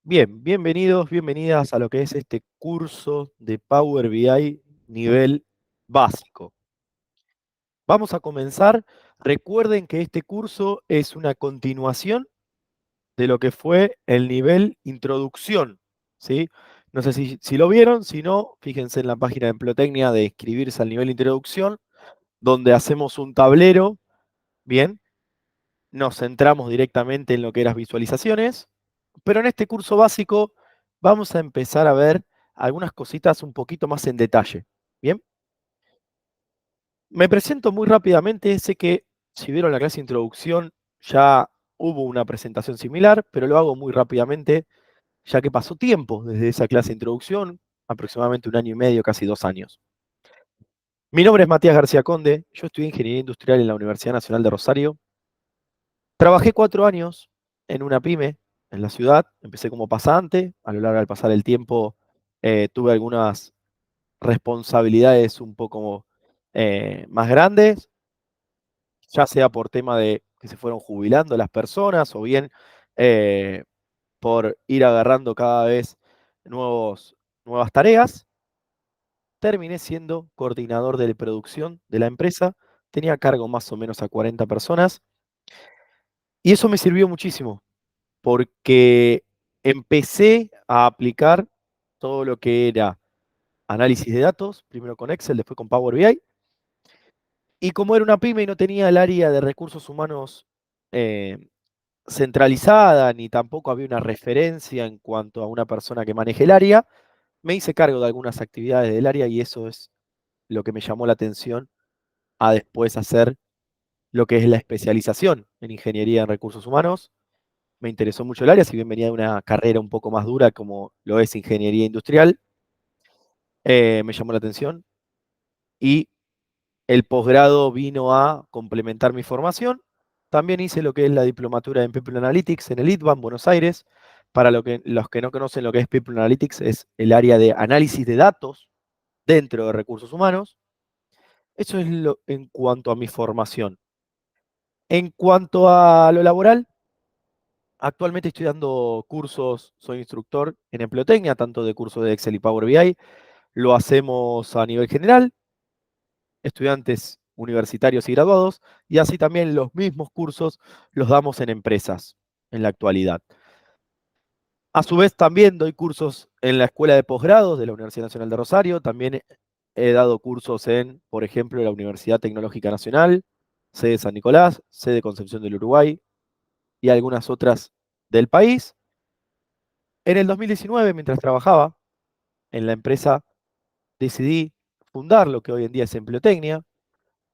Bien, bienvenidos, bienvenidas a lo que es este curso de Power BI nivel básico. Vamos a comenzar. Recuerden que este curso es una continuación de lo que fue el nivel introducción, ¿sí? No sé si lo vieron, si no, fíjense en la página de Emplotecnia de inscribirse al nivel introducción, donde hacemos un tablero, bien, nos centramos directamente en lo que eran visualizaciones. Pero en este curso básico vamos a empezar a ver algunas cositas un poquito más en detalle. Bien, me presento muy rápidamente. Sé que si vieron la clase de introducción ya hubo una presentación similar, pero lo hago muy rápidamente ya que pasó tiempo desde esa clase de introducción, aproximadamente 1 año y medio, casi 2 años. Mi nombre es Matías García Conde, yo estudié Ingeniería Industrial en la Universidad Nacional de Rosario. Trabajé 4 años en una pyme en la ciudad, empecé como pasante, a lo largo del pasar el tiempo tuve algunas responsabilidades un poco más grandes, ya sea por tema de que se fueron jubilando las personas o bien eh, por ir agarrando cada vez nuevas tareas. Terminé siendo coordinador de producción de la empresa, tenía a cargo más o menos a 40 personas y eso me sirvió muchísimo porque empecé a aplicar todo lo que era análisis de datos, primero con Excel, después con Power BI. Y como era una pyme y no tenía el área de recursos humanos eh, centralizada, ni tampoco había una referencia en cuanto a una persona que maneje el área, me hice cargo de algunas actividades del área y eso es lo que me llamó la atención a después hacer lo que es la especialización en ingeniería en recursos humanos. Me interesó mucho el área, si bien venía de una carrera un poco más dura como lo es ingeniería industrial, me llamó la atención y el posgrado vino a complementar mi formación. También hice lo que es la diplomatura en People Analytics en el ITBAM, Buenos Aires. Para los que no conocen lo que es People Analytics, es el área de análisis de datos dentro de recursos humanos. Eso es en cuanto a mi formación. En cuanto a lo laboral, actualmente estoy dando cursos, soy instructor en Empleotecnia, tanto de cursos de Excel y Power BI. Lo hacemos a nivel general, estudiantes universitarios y graduados, y así también los mismos cursos los damos en empresas en la actualidad. A su vez también doy cursos en la Escuela de Posgrados de la Universidad Nacional de Rosario, también he dado cursos en, por ejemplo, la Universidad Tecnológica Nacional, sede San Nicolás, sede Concepción del Uruguay y algunas otras del país. En el 2019, mientras trabajaba en la empresa, decidí fundar lo que hoy en día es Empleotecnia.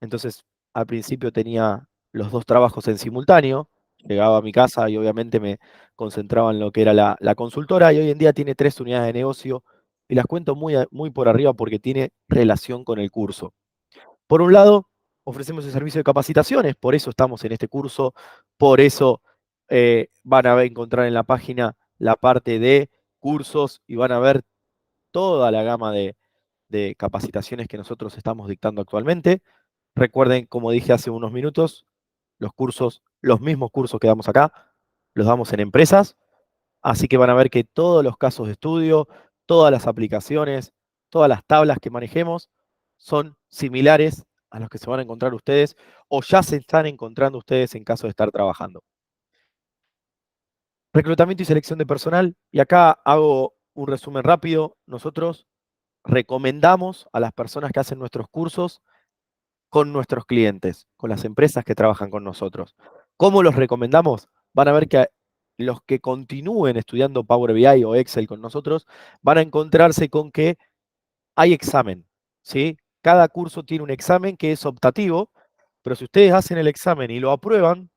Entonces, al principio tenía los dos trabajos en simultáneo, llegaba a mi casa y obviamente me concentraba en lo que era la consultora y hoy en día tiene 3 unidades de negocio y las cuento muy por arriba porque tiene relación con el curso. Por un lado, ofrecemos el servicio de capacitaciones, por eso estamos en este curso, por eso van a encontrar en la página la parte de cursos y van a ver toda la gama de capacitaciones que nosotros estamos dictando actualmente. Recuerden, como dije hace unos minutos, los cursos, los mismos cursos que damos acá, los damos en empresas, así que van a ver que todos los casos de estudio, todas las aplicaciones, todas las tablas que manejemos son similares a los que se van a encontrar ustedes o ya se están encontrando ustedes en caso de estar trabajando. Reclutamiento y selección de personal, y acá hago un resumen rápido. Nosotros recomendamos a las personas que hacen nuestros cursos con nuestros clientes, con las empresas que trabajan con nosotros. ¿Cómo los recomendamos? Van a ver que los que continúen estudiando Power BI o Excel con nosotros van a encontrarse con que hay examen, ¿sí? Cada curso tiene un examen que es optativo, pero si ustedes hacen el examen y lo aprueban,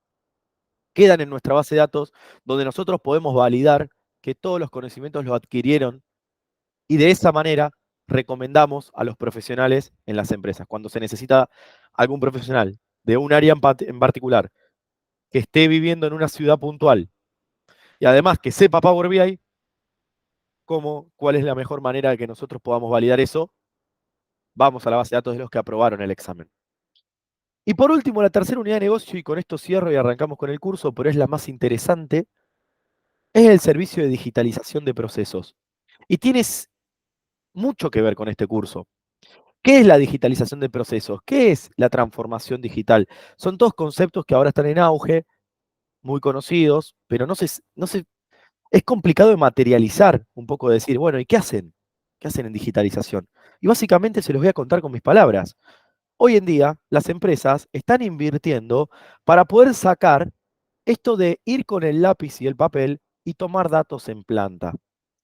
quedan en nuestra base de datos donde nosotros podemos validar que todos los conocimientos los adquirieron y de esa manera recomendamos a los profesionales en las empresas. Cuando se necesita algún profesional de un área en particular que esté viviendo en una ciudad puntual y además que sepa Power BI, ¿cuál es la mejor manera de que nosotros podamos validar eso? Vamos a la base de datos de los que aprobaron el examen. Y por último, la tercera unidad de negocio, y con esto cierro y arrancamos con el curso, pero es la más interesante, Es el servicio de digitalización de procesos. Y tienes mucho que ver con este curso. ¿Qué es la digitalización de procesos? ¿Qué es la transformación digital? Son todos conceptos que ahora están en auge, muy conocidos, pero no se es complicado de materializar, un poco de decir, bueno, ¿y qué hacen? ¿Qué hacen en digitalización? Y básicamente se los voy a contar con mis palabras. Hoy en día, las empresas están invirtiendo para poder sacar esto de ir con el lápiz y el papel y tomar datos en planta.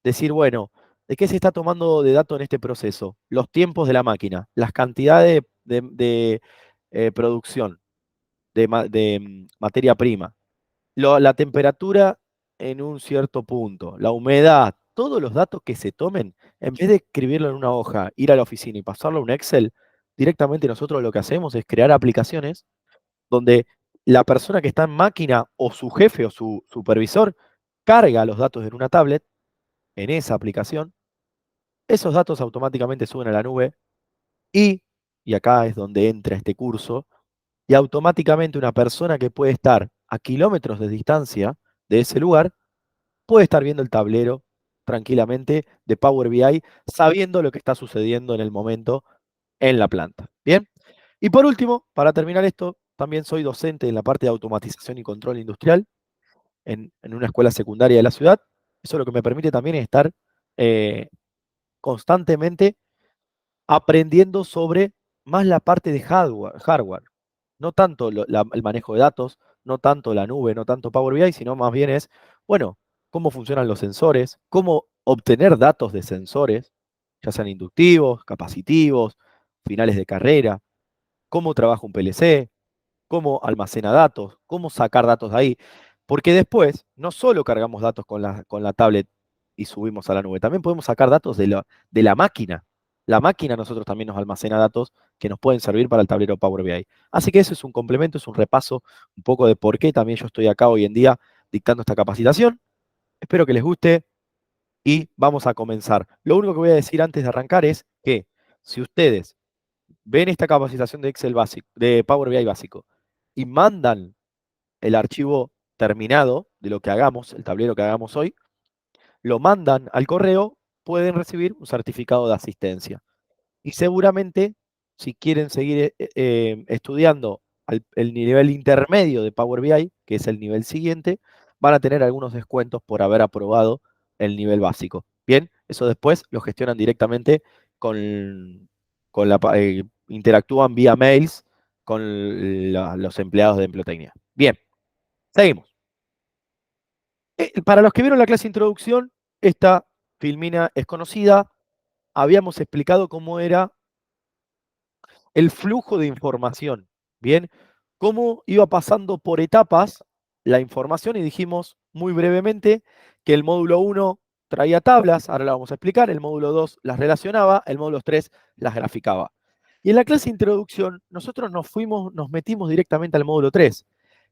Decir, bueno, ¿de qué se está tomando de datos en este proceso? Los tiempos de la máquina, las cantidades de producción de materia prima, la temperatura en un cierto punto, la humedad, todos los datos que se tomen, en vez de escribirlo en una hoja, ir a la oficina y pasarlo a un Excel, directamente nosotros lo que hacemos es crear aplicaciones donde la persona que está en máquina o su jefe o su supervisor carga los datos en una tablet, en esa aplicación, esos datos automáticamente suben a la nube y, y acá es donde entra este curso, y automáticamente una persona que puede estar a kilómetros de distancia de ese lugar puede estar viendo el tablero tranquilamente de Power BI, sabiendo lo que está sucediendo en el momento en la planta. Bien. Y por último, para terminar esto, también soy docente en la parte de automatización y control industrial en una escuela secundaria de la ciudad. Eso lo que me permite también es estar eh, constantemente aprendiendo sobre más la parte de hardware. No tanto el manejo de datos, no tanto la nube, no tanto Power BI, sino más bien es, bueno, cómo funcionan los sensores, cómo obtener datos de sensores, ya sean inductivos, capacitivos, finales de carrera, cómo trabaja un PLC, cómo almacena datos, cómo sacar datos de ahí. Porque después no solo cargamos datos con la tablet y subimos a la nube, también podemos sacar datos de la máquina. La máquina a nosotros también nos almacena datos que nos pueden servir para el tablero Power BI. Así que eso es un complemento, es un repaso un poco de por qué también yo estoy acá hoy en día dictando esta capacitación. Espero que les guste y vamos a comenzar. Lo único que voy a decir antes de arrancar es que si ustedes ven esta capacitación de Excel básico, de Power BI básico, y mandan el archivo terminado de lo que hagamos, el tablero que hagamos hoy, lo mandan al correo, pueden recibir un certificado de asistencia. Y seguramente, si quieren seguir estudiando el nivel intermedio de Power BI, que es el nivel siguiente, van a tener algunos descuentos por haber aprobado el nivel básico. Bien, eso después lo gestionan directamente interactúan vía mails con los empleados de Emplotecnia. Bien, seguimos. Para los que vieron la clase de introducción, esta filmina es conocida. Habíamos explicado cómo era el flujo de información, ¿bien? Cómo iba pasando por etapas la información y dijimos muy brevemente que el módulo 1 traía tablas, ahora la vamos a explicar, el módulo 2 las relacionaba, el módulo 3 las graficaba. Y en la clase de introducción nosotros nos metimos directamente al módulo 3,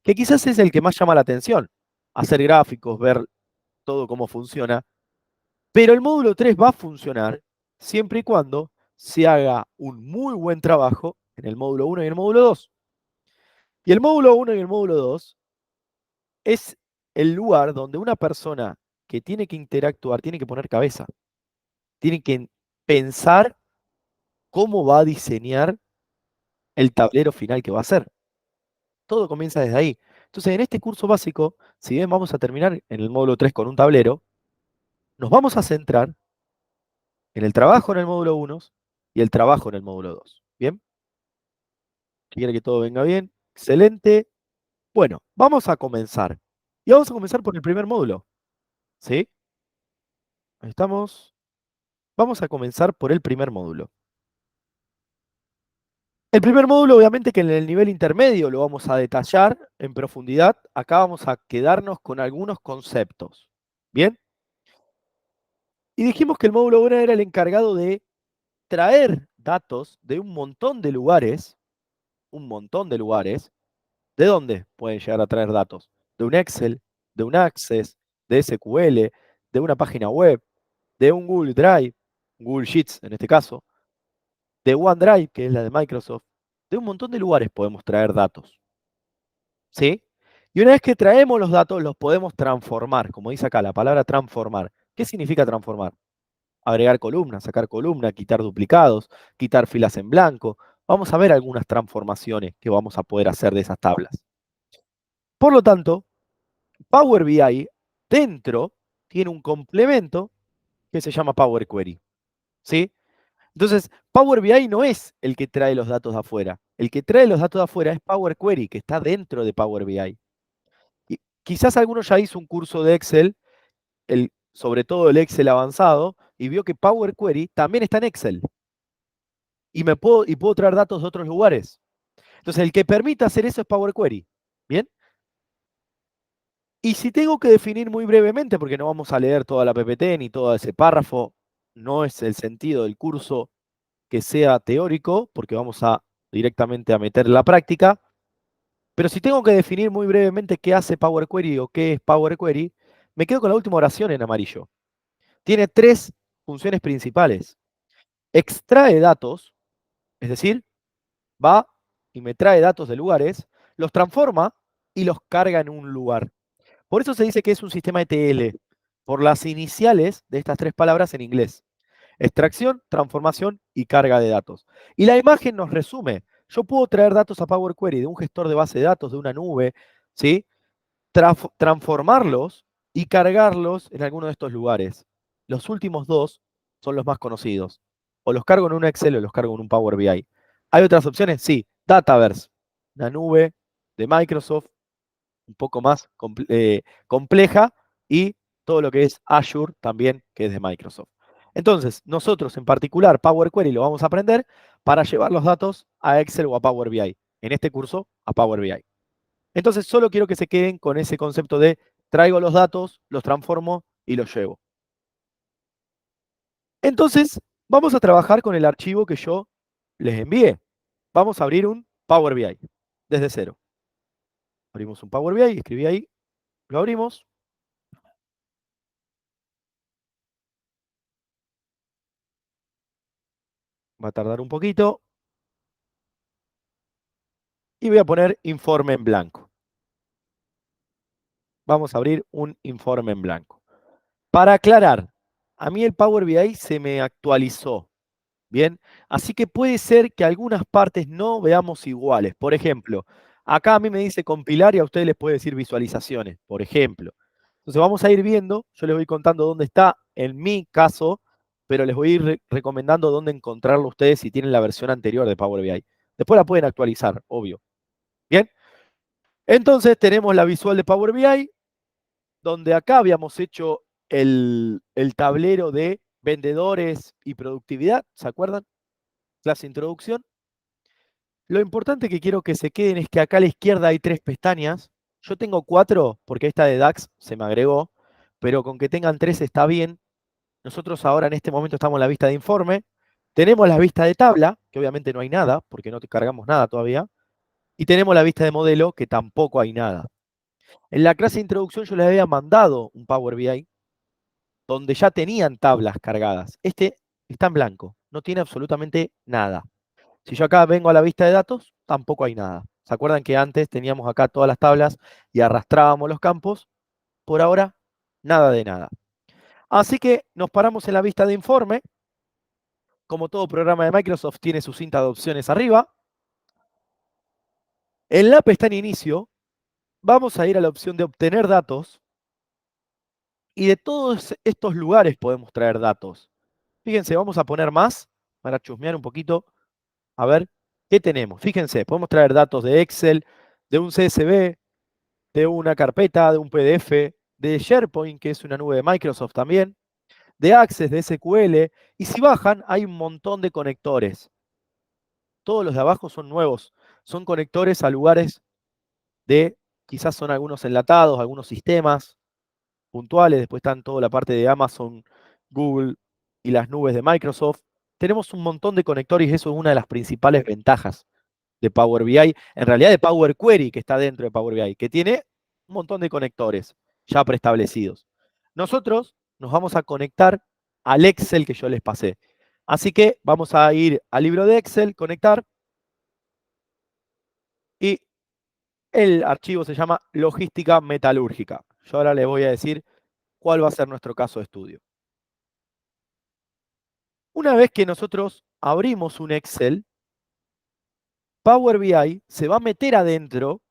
que quizás es el que más llama la atención, hacer gráficos, ver todo cómo funciona, pero el módulo 3 va a funcionar siempre y cuando se haga un muy buen trabajo en el módulo 1 y el módulo 2. Y el módulo 1 y el módulo 2 es el lugar donde una persona que tiene que interactuar tiene que poner cabeza, tiene que pensar cómo va a diseñar el tablero final que va a hacer. Todo comienza desde ahí. Entonces, en este curso básico, si bien vamos a terminar en el módulo 3 con un tablero, nos vamos a centrar en el trabajo en el módulo 1 y el trabajo en el módulo 2. ¿Bien? Quiere que todo venga bien. Excelente. Bueno, vamos a comenzar. Y vamos a comenzar por el primer módulo. ¿Sí? Ahí estamos. Vamos a comenzar por el primer módulo. El primer módulo, obviamente, que en el nivel intermedio lo vamos a detallar en profundidad. Acá vamos a quedarnos con algunos conceptos. ¿Bien? Y dijimos que el módulo 1 era el encargado de traer datos de un montón de lugares. ¿De dónde pueden llegar a traer datos? De un Excel, de un Access, de SQL, de una página web, de un Google Drive, Google Sheets en este caso, de OneDrive, que es la de Microsoft, de un montón de lugares podemos traer datos. ¿Sí? Y una vez que traemos los datos, los podemos transformar, como dice acá la palabra transformar. ¿Qué significa transformar? Agregar columnas, sacar columnas, quitar duplicados, quitar filas en blanco. Vamos a ver algunas transformaciones que vamos a poder hacer de esas tablas. Por lo tanto, Power BI dentro tiene un complemento que se llama Power Query. ¿Sí? Entonces, Power BI no es el que trae los datos de afuera. El que trae los datos de afuera es Power Query, que está dentro de Power BI. Y quizás alguno ya hizo un curso de Excel, sobre todo el Excel avanzado, y vio que Power Query también está en Excel. Y puedo traer datos de otros lugares. Entonces, el que permite hacer eso es Power Query. ¿Bien? Y si tengo que definir muy brevemente, porque no vamos a leer toda la PPT ni todo ese párrafo, no es el sentido del curso que sea teórico, porque vamos a directamente a meter la práctica, pero si tengo que definir muy brevemente qué hace Power Query o qué es Power Query, me quedo con la última oración en amarillo. Tiene tres funciones principales. Extrae datos, es decir, va y me trae datos de lugares, los transforma y los carga en un lugar. Por eso se dice que es un sistema ETL, por las iniciales de estas tres palabras en inglés. Extracción, transformación y carga de datos. Y la imagen nos resume. Yo puedo traer datos a Power Query de un gestor de base de datos, de una nube, ¿sí? Transformarlos y cargarlos en alguno de estos lugares. Los últimos dos son los más conocidos. O los cargo en un Excel o los cargo en un Power BI. ¿Hay otras opciones? Sí. Dataverse, una nube de Microsoft un poco más compleja, y todo lo que es Azure también, que es de Microsoft. Entonces, nosotros en particular, Power Query lo vamos a aprender para llevar los datos a Excel o a Power BI. En este curso, a Power BI. Entonces, solo quiero que se queden con ese concepto de traigo los datos, los transformo y los llevo. Entonces, vamos a trabajar con el archivo que yo les envié. Vamos a abrir un Power BI desde cero. Abrimos un Power BI, escribí ahí, lo abrimos. Va a tardar un poquito. Y voy a poner informe en blanco. Vamos a abrir un informe en blanco. Para aclarar, a mí el Power BI se me actualizó. Bien, así que puede ser que algunas partes no veamos iguales. Por ejemplo, acá a mí me dice compilar y a ustedes les puede decir visualizaciones, por ejemplo. Entonces vamos a ir viendo, yo les voy contando dónde está en mi caso, pero les voy a ir recomendando dónde encontrarlo ustedes si tienen la versión anterior de Power BI. Después la pueden actualizar, obvio. Bien, entonces tenemos la visual de Power BI, donde acá habíamos hecho el tablero de vendedores y productividad, ¿se acuerdan? Clase introducción. Lo importante que quiero que se queden es que acá a la izquierda hay tres pestañas. Yo tengo cuatro porque esta de DAX se me agregó, pero con que tengan tres está bien. Nosotros ahora en este momento estamos en la vista de informe. Tenemos la vista de tabla, que obviamente no hay nada, porque no te cargamos nada todavía. Y tenemos la vista de modelo, que tampoco hay nada. En la clase de introducción yo les había mandado un Power BI donde ya tenían tablas cargadas. Este está en blanco, no tiene absolutamente nada. Si yo acá vengo a la vista de datos, tampoco hay nada. ¿Se acuerdan que antes teníamos acá todas las tablas y arrastrábamos los campos? Por ahora, nada de nada. Así que nos paramos en la vista de informe. Como todo programa de Microsoft tiene su cinta de opciones arriba. En la pestaña inicio, vamos a ir a la opción de obtener datos. Y de todos estos lugares podemos traer datos. Fíjense, vamos a poner más para chusmear un poquito. A ver, ¿qué tenemos? Fíjense, podemos traer datos de Excel, de un CSV, de una carpeta, de un PDF, de SharePoint, que es una nube de Microsoft también, de Access, de SQL. Y si bajan, hay un montón de conectores. Todos los de abajo son nuevos. Son conectores a lugares de, quizás son algunos enlatados, algunos sistemas puntuales. Después están toda la parte de Amazon, Google y las nubes de Microsoft. Tenemos un montón de conectores y eso es una de las principales ventajas de Power BI, en realidad de Power Query que está dentro de Power BI, que tiene un montón de conectores ya preestablecidos. Nosotros nos vamos a conectar al Excel que yo les pasé. Así que vamos a ir al libro de Excel, conectar, y El archivo se llama logística metalúrgica. Yo ahora les voy a decir cuál va a ser nuestro caso de estudio. Una vez que nosotros abrimos un Excel, Power BI se va a meter adentro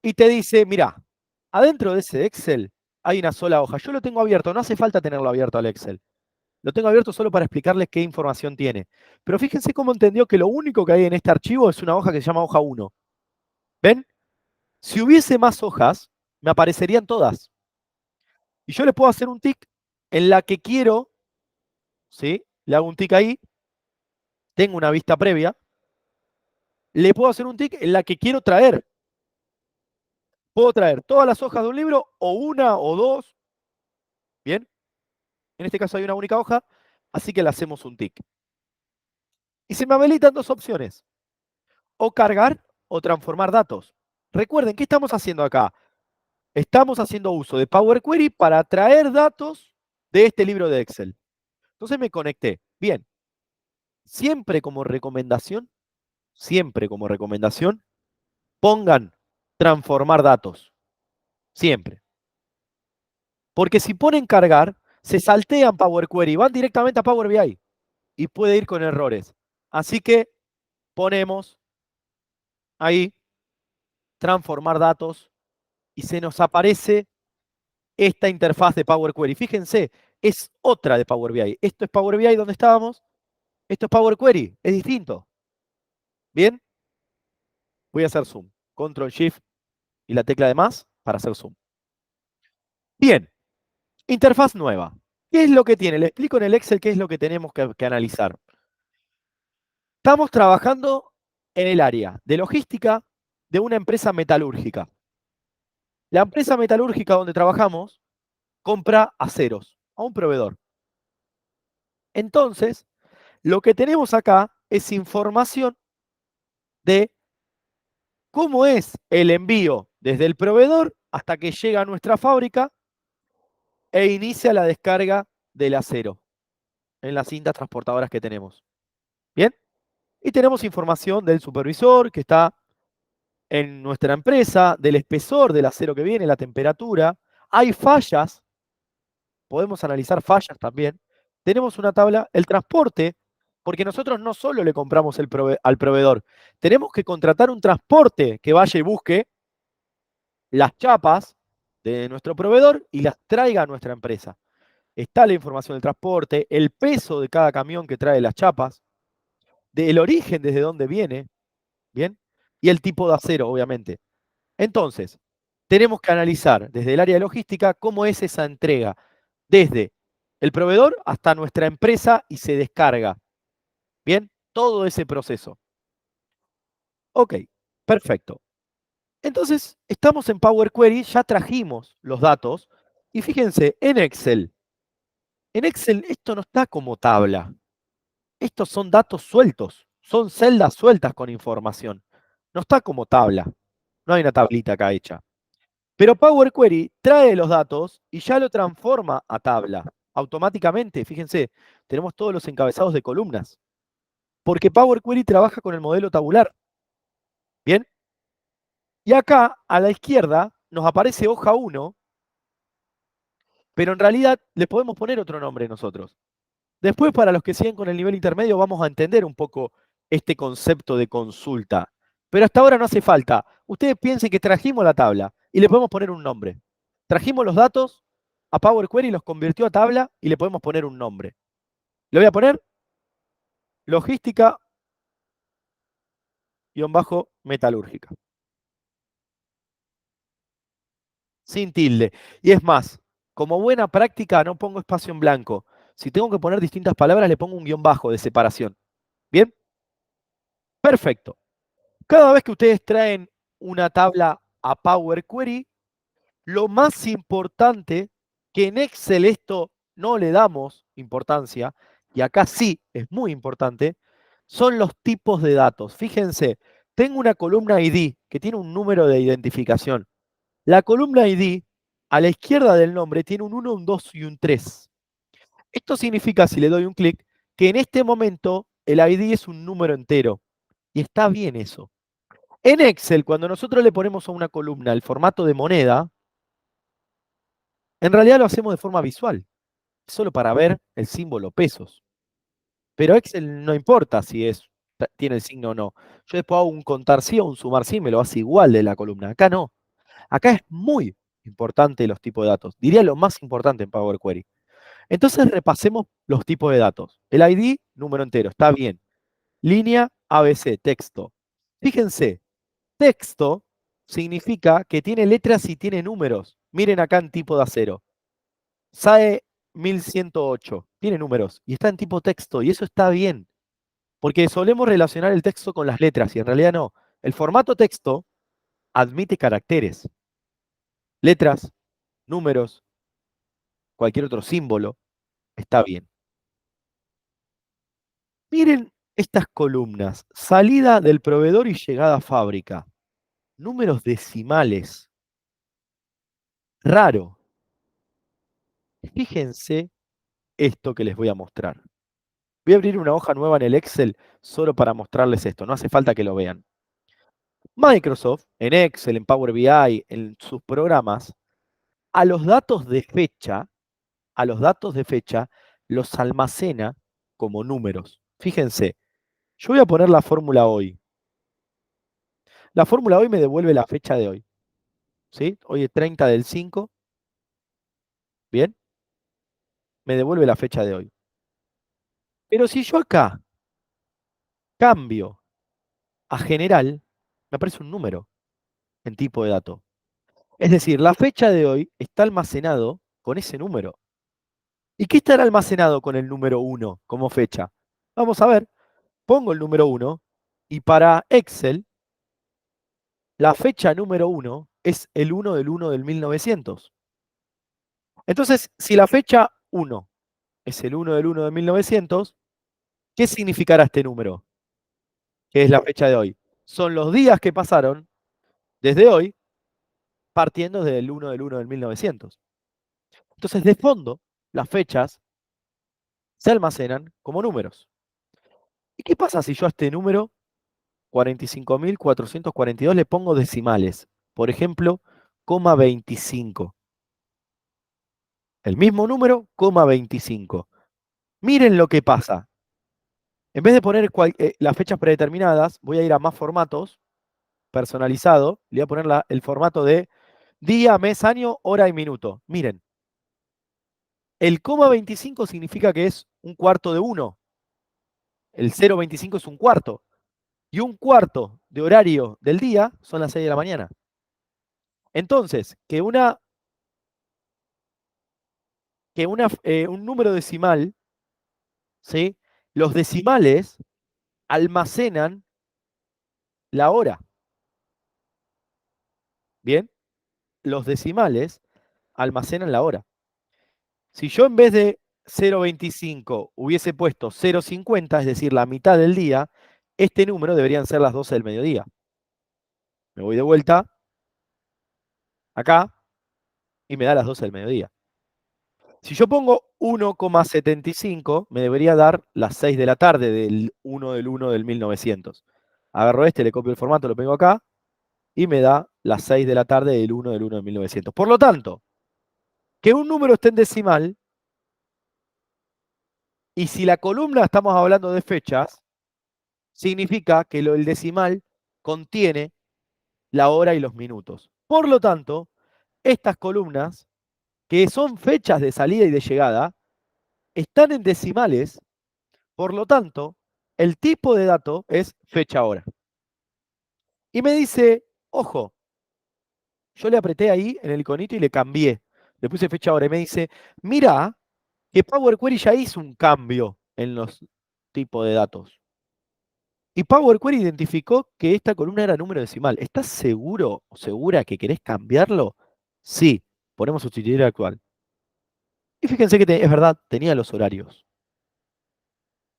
y te dice, mira, adentro de ese Excel hay una sola hoja. Yo lo tengo abierto, no hace falta tenerlo abierto al Excel. Lo tengo abierto solo para explicarles qué información tiene. Pero fíjense cómo entendió que lo único que hay en este archivo es una hoja que se llama hoja 1. ¿Ven? Si hubiese más hojas, me aparecerían todas. Y yo le puedo hacer un tic en la que quiero, ¿sí? Le hago un tic ahí, tengo una vista previa, le puedo hacer un tic en la que quiero traer. Puedo traer todas las hojas de un libro o una o dos, ¿bien? En este caso hay una única hoja, así que le hacemos un tic. Y se me habilitan dos opciones, o cargar o transformar datos. Recuerden, ¿qué estamos haciendo acá? Estamos haciendo uso de Power Query para traer datos de este libro de Excel. Entonces me conecté. Bien, siempre como recomendación, pongan transformar datos. Siempre. Porque si ponen cargar, se saltean Power Query, van directamente a Power BI y puede ir con errores. Así que ponemos ahí transformar datos y se nos aparece esta interfaz de Power Query. Fíjense, es otra de Power BI. Esto es Power BI donde estábamos, esto es Power Query, es distinto. Bien, voy a hacer zoom. Control Shift y la tecla de más para hacer zoom. Bien, interfaz nueva. ¿Qué es lo que tiene? Le explico en el Excel qué es lo que tenemos que analizar. Estamos trabajando en el área de logística de una empresa metalúrgica. La empresa metalúrgica donde trabajamos compra aceros a un proveedor. Entonces, lo que tenemos acá es información de cómo es el envío desde el proveedor hasta que llega a nuestra fábrica e inicia la descarga del acero en las cintas transportadoras que tenemos. ¿Bien? Y tenemos información del supervisor que está en nuestra empresa, del espesor del acero que viene, la temperatura. Hay fallas, podemos analizar fallas también. Tenemos una tabla, el transporte, porque nosotros no solo le compramos al proveedor, tenemos que contratar un transporte que vaya y busque las chapas de nuestro proveedor y las traiga a nuestra empresa. Está la información del transporte, el peso de cada camión que trae las chapas, del origen desde dónde viene, ¿bien? Y el tipo de acero, obviamente. Entonces, tenemos que analizar desde el área de logística cómo es esa entrega, desde el proveedor hasta nuestra empresa y se descarga. ¿Bien? Todo ese proceso. Ok, perfecto. Entonces, estamos en Power Query, ya trajimos los datos y fíjense, en Excel esto no está como tabla. Estos son datos sueltos, son celdas sueltas con información. No está como tabla. No hay una tablita acá hecha. Pero Power Query trae los datos y ya lo transforma a tabla. Automáticamente, fíjense, tenemos todos los encabezados de columnas. Porque Power Query trabaja con el modelo tabular. ¿Bien? Y acá, a la izquierda, nos aparece hoja 1, pero en realidad le podemos poner otro nombre nosotros. Después, para los que siguen con el nivel intermedio, vamos a entender un poco este concepto de consulta. Pero hasta ahora no hace falta. Ustedes piensen que trajimos la tabla y le podemos poner un nombre. Trajimos los datos a Power Query, los convirtió a tabla y le podemos poner un nombre. Le voy a poner logística-metalúrgica. Sin tilde. Y es más, como buena práctica no pongo espacio en blanco. Si tengo que poner distintas palabras, le pongo un guión bajo de separación. ¿Bien? Perfecto. Cada vez que ustedes traen una tabla a Power Query, lo más importante, que en Excel esto no le damos importancia, y acá sí es muy importante, son los tipos de datos. Fíjense, tengo una columna ID que tiene un número de identificación. La columna ID, a la izquierda del nombre, tiene un 1, un 2 y un 3. Esto significa, si le doy un clic, que en este momento el ID es un número entero. Y está bien eso. En Excel, cuando nosotros le ponemos a una columna el formato de moneda, en realidad lo hacemos de forma visual, solo para ver el símbolo pesos. Pero Excel no importa si tiene el signo o no. Yo después hago un contar sí o un sumar sí, me lo hace igual de la columna. Acá no. Acá es muy importante los tipos de datos. Diría lo más importante en Power Query. Entonces repasemos los tipos de datos. El ID, número entero, está bien. Línea ABC, texto. Fíjense, texto significa que tiene letras y tiene números. Miren acá en tipo de acero. SAE 1108, tiene números y está en tipo texto y eso está bien. Porque solemos relacionar el texto con las letras y en realidad no. El formato texto admite caracteres, letras, números, cualquier otro símbolo, está bien. Miren estas columnas, salida del proveedor y llegada a fábrica, números decimales, raro. Fíjense esto que les voy a mostrar. Voy a abrir una hoja nueva en el Excel solo para mostrarles esto, no hace falta que lo vean. Microsoft, en Excel, en Power BI, en sus programas, a los datos de fecha, a los datos de fecha, los almacena como números. Fíjense, yo voy a poner la fórmula hoy. La fórmula hoy me devuelve la fecha de hoy. ¿Sí? Hoy es 30 del 5. Bien, me devuelve la fecha de hoy. Pero si yo acá cambio a general, me aparece un número en tipo de dato. Es decir, la fecha de hoy está almacenado con ese número. ¿Y qué estará almacenado con el número 1 como fecha? Vamos a ver, pongo el número 1 y para Excel, la fecha número 1 es el 1 del 1 del 1900. Entonces, si la fecha 1 es el 1 del 1 de 1900, ¿qué significará este número? Que es la fecha de hoy. Son los días que pasaron desde hoy, partiendo del 1 del 1 del 1900. Entonces, de fondo, las fechas se almacenan como números. ¿Y qué pasa si yo a este número, 45.442, le pongo decimales? Por ejemplo, coma 25. El mismo número, coma 25. Miren lo que pasa. En vez de poner las fechas predeterminadas, voy a ir a más formatos, personalizado, le voy a poner el formato de día, mes, año, hora y minuto. Miren, el coma 25 significa que es un cuarto de 1. El 0,25 es un cuarto. Y un cuarto de horario del día son las 6 de la mañana. Entonces, un número decimal, ¿sí? Los decimales almacenan la hora. ¿Bien? Los decimales almacenan la hora. Si yo en vez de 0,25 hubiese puesto 0,50, es decir, la mitad del día, este número deberían ser las 12 del mediodía. Me voy de vuelta acá y me da las 12 del mediodía. Si yo pongo 1,75, me debería dar las 6 de la tarde del 1 del 1 del 1900. Agarro este, le copio el formato, lo pongo acá y me da las 6 de la tarde del 1 del 1 del 1900. Por lo tanto, que un número esté en decimal, y si la columna estamos hablando de fechas, significa que el decimal contiene la hora y los minutos. Por lo tanto, estas columnas, que son fechas de salida y de llegada, están en decimales, por lo tanto, el tipo de dato es fecha-hora. Y me dice, ojo, yo le apreté ahí en el iconito y le cambié. Le puse fecha-hora y me dice, mira que Power Query ya hizo un cambio en los tipos de datos. Y Power Query identificó que esta columna era número decimal. ¿Estás seguro o segura que querés cambiarlo? Sí, ponemos sustituir actual. Y fíjense que es verdad, tenía los horarios.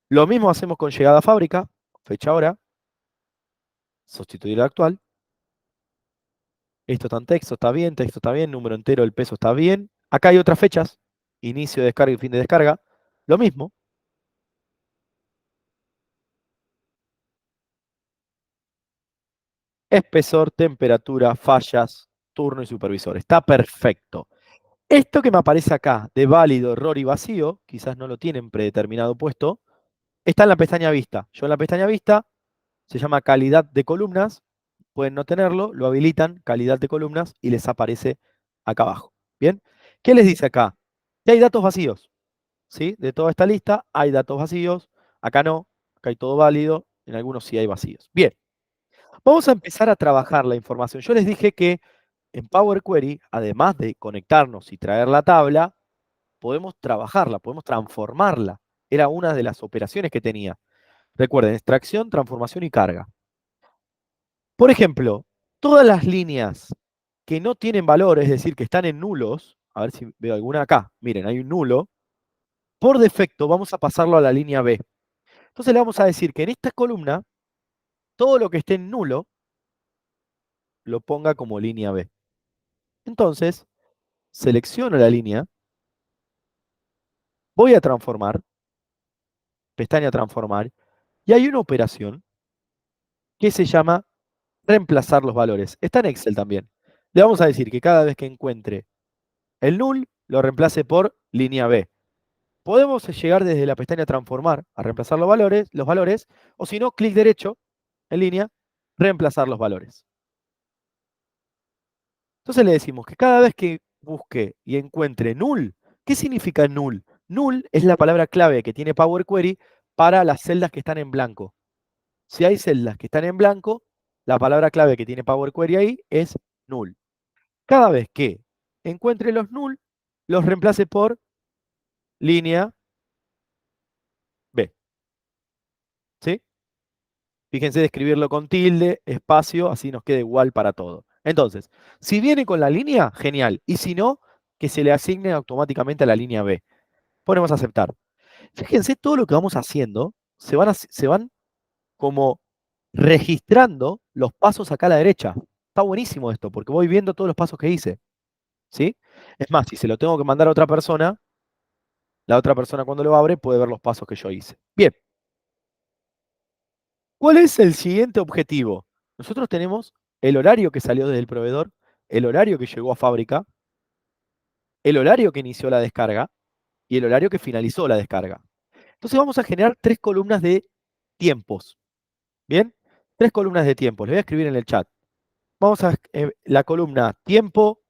Lo mismo hacemos con llegada a fábrica, fecha hora, sustituir actual. Esto está en texto está bien, número entero, el peso está bien. Acá hay otras fechas, inicio de descarga y fin de descarga. Lo mismo. espesor, temperatura, fallas, turno y supervisor. Está perfecto. Esto que me aparece acá de válido, error y vacío, quizás no lo tienen predeterminado puesto, está en la pestaña vista. Yo en la pestaña vista se llama calidad de columnas, pueden no tenerlo, lo habilitan, calidad de columnas, y les aparece acá abajo. ¿Bien? ¿Qué les dice acá? Que hay datos vacíos, ¿sí? De toda esta lista hay datos vacíos, acá no, acá hay todo válido, en algunos sí hay vacíos. Bien, vamos a empezar a trabajar la información. Yo les dije que en Power Query, además de conectarnos y traer la tabla, podemos trabajarla, podemos transformarla. Era una de las operaciones que tenía. Recuerden, extracción, transformación y carga. Por ejemplo, todas las líneas que no tienen valor, es decir, que están en nulos, a ver si veo alguna acá, miren, hay un nulo, por defecto vamos a pasarlo a la línea B. Entonces le vamos a decir que en esta columna, todo lo que esté en nulo, lo ponga como línea B. Entonces, selecciono la línea, voy a transformar, pestaña transformar, y hay una operación que se llama reemplazar los valores. Está en Excel también. Le vamos a decir que cada vez que encuentre el null, lo reemplace por línea B. Podemos llegar desde la pestaña transformar a reemplazar los valores, o si no, clic derecho en línea, reemplazar los valores. Entonces le decimos que cada vez que busque y encuentre null, ¿qué significa null? Null es la palabra clave que tiene Power Query para las celdas que están en blanco. Si hay celdas que están en blanco, la palabra clave que tiene Power Query ahí es null. Cada vez que encuentre los null, los reemplace por línea B. ¿Sí? Fíjense de escribirlo con tilde, espacio, así nos queda igual para todo. Entonces, si viene con la línea, genial. Y si no, que se le asigne automáticamente a la línea B. Ponemos a aceptar. Fíjense todo lo que vamos haciendo, se van como registrando los pasos acá a la derecha. Está buenísimo esto, porque voy viendo todos los pasos que hice. ¿Sí? Es más, si se lo tengo que mandar a otra persona, la otra persona cuando lo abre puede ver los pasos que yo hice. Bien, ¿cuál es el siguiente objetivo? Nosotros tenemos el horario que salió desde el proveedor, el horario que llegó a fábrica, el horario que inició la descarga y el horario que finalizó la descarga. Entonces vamos a generar tres columnas de tiempos. ¿Bien? Tres columnas de tiempos. Les voy a escribir en el chat. Vamos a la columna tiempo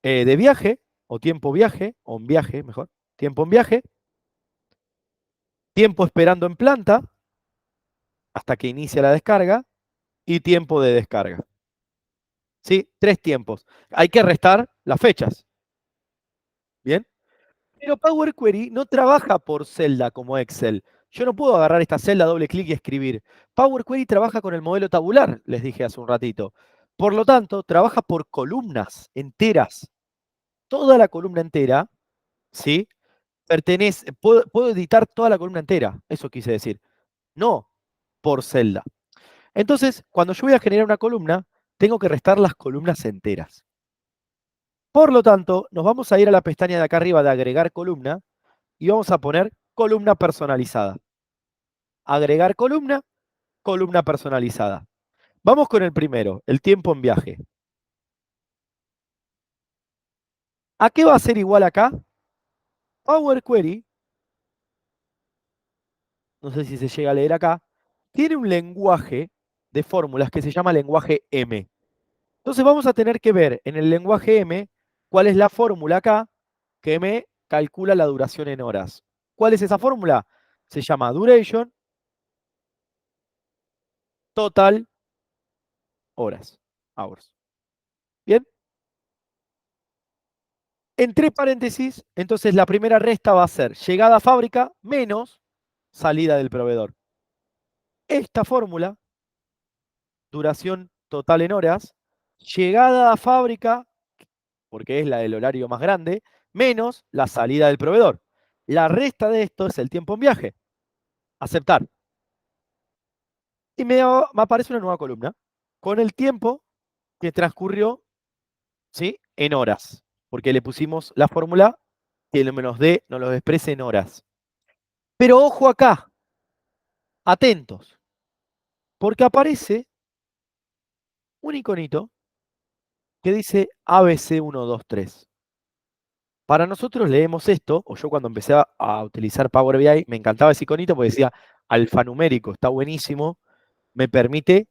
de viaje, o tiempo viaje, o en viaje mejor. Tiempo en viaje, tiempo esperando en planta, hasta que inicia la descarga, y tiempo de descarga. ¿Sí? Tres tiempos. Hay que restar las fechas. ¿Bien? Pero Power Query no trabaja por celda como Excel. Yo no puedo agarrar esta celda, doble clic y escribir. Power Query trabaja con el modelo tabular, les dije hace un ratito. Por lo tanto, trabaja por columnas enteras. Toda la columna entera, ¿sí? Pertenece, puedo editar toda la columna entera, eso quise decir. No por celda. Entonces, cuando yo voy a generar una columna, tengo que restar las columnas enteras. Por lo tanto, nos vamos a ir a la pestaña de acá arriba de agregar columna y vamos a poner columna personalizada. Agregar columna, columna personalizada. Vamos con el primero, el tiempo en viaje. ¿A qué va a ser igual acá? Power Query, no sé si se llega a leer acá, tiene un lenguaje de fórmulas que se llama lenguaje M. Entonces vamos a tener que ver en el lenguaje M cuál es la fórmula acá que me calcula la duración en horas. ¿Cuál es esa fórmula? Se llama duration total horas. Hours. ¿Bien? Entre paréntesis, entonces la primera resta va a ser llegada a fábrica menos salida del proveedor. Esta fórmula, duración total en horas, llegada a fábrica, porque es la del horario más grande, menos la salida del proveedor. La resta de esto es el tiempo en viaje. Aceptar. Y me aparece una nueva columna con el tiempo que transcurrió, ¿sí? En horas, porque le pusimos la fórmula que nos lo exprese en horas. Pero ojo acá, atentos, porque aparece un iconito que dice ABC123. Para nosotros leemos esto, o yo cuando empecé a utilizar Power BI, me encantaba ese iconito porque decía alfanumérico, está buenísimo, me permite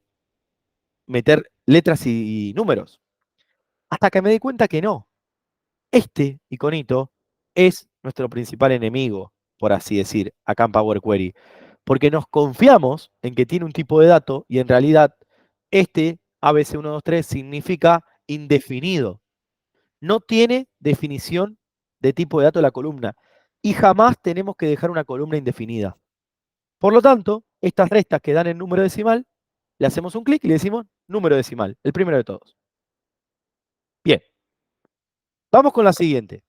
meter letras y números. Hasta que me di cuenta que no. Este iconito es nuestro principal enemigo, por así decir, acá en Power Query. Porque nos confiamos en que tiene un tipo de dato y en realidad este ABC123 significa indefinido. No tiene definición de tipo de dato de la columna y jamás tenemos que dejar una columna indefinida. Por lo tanto, estas restas que dan en número decimal, le hacemos un clic y le decimos número decimal, el primero de todos. Bien, vamos con la siguiente.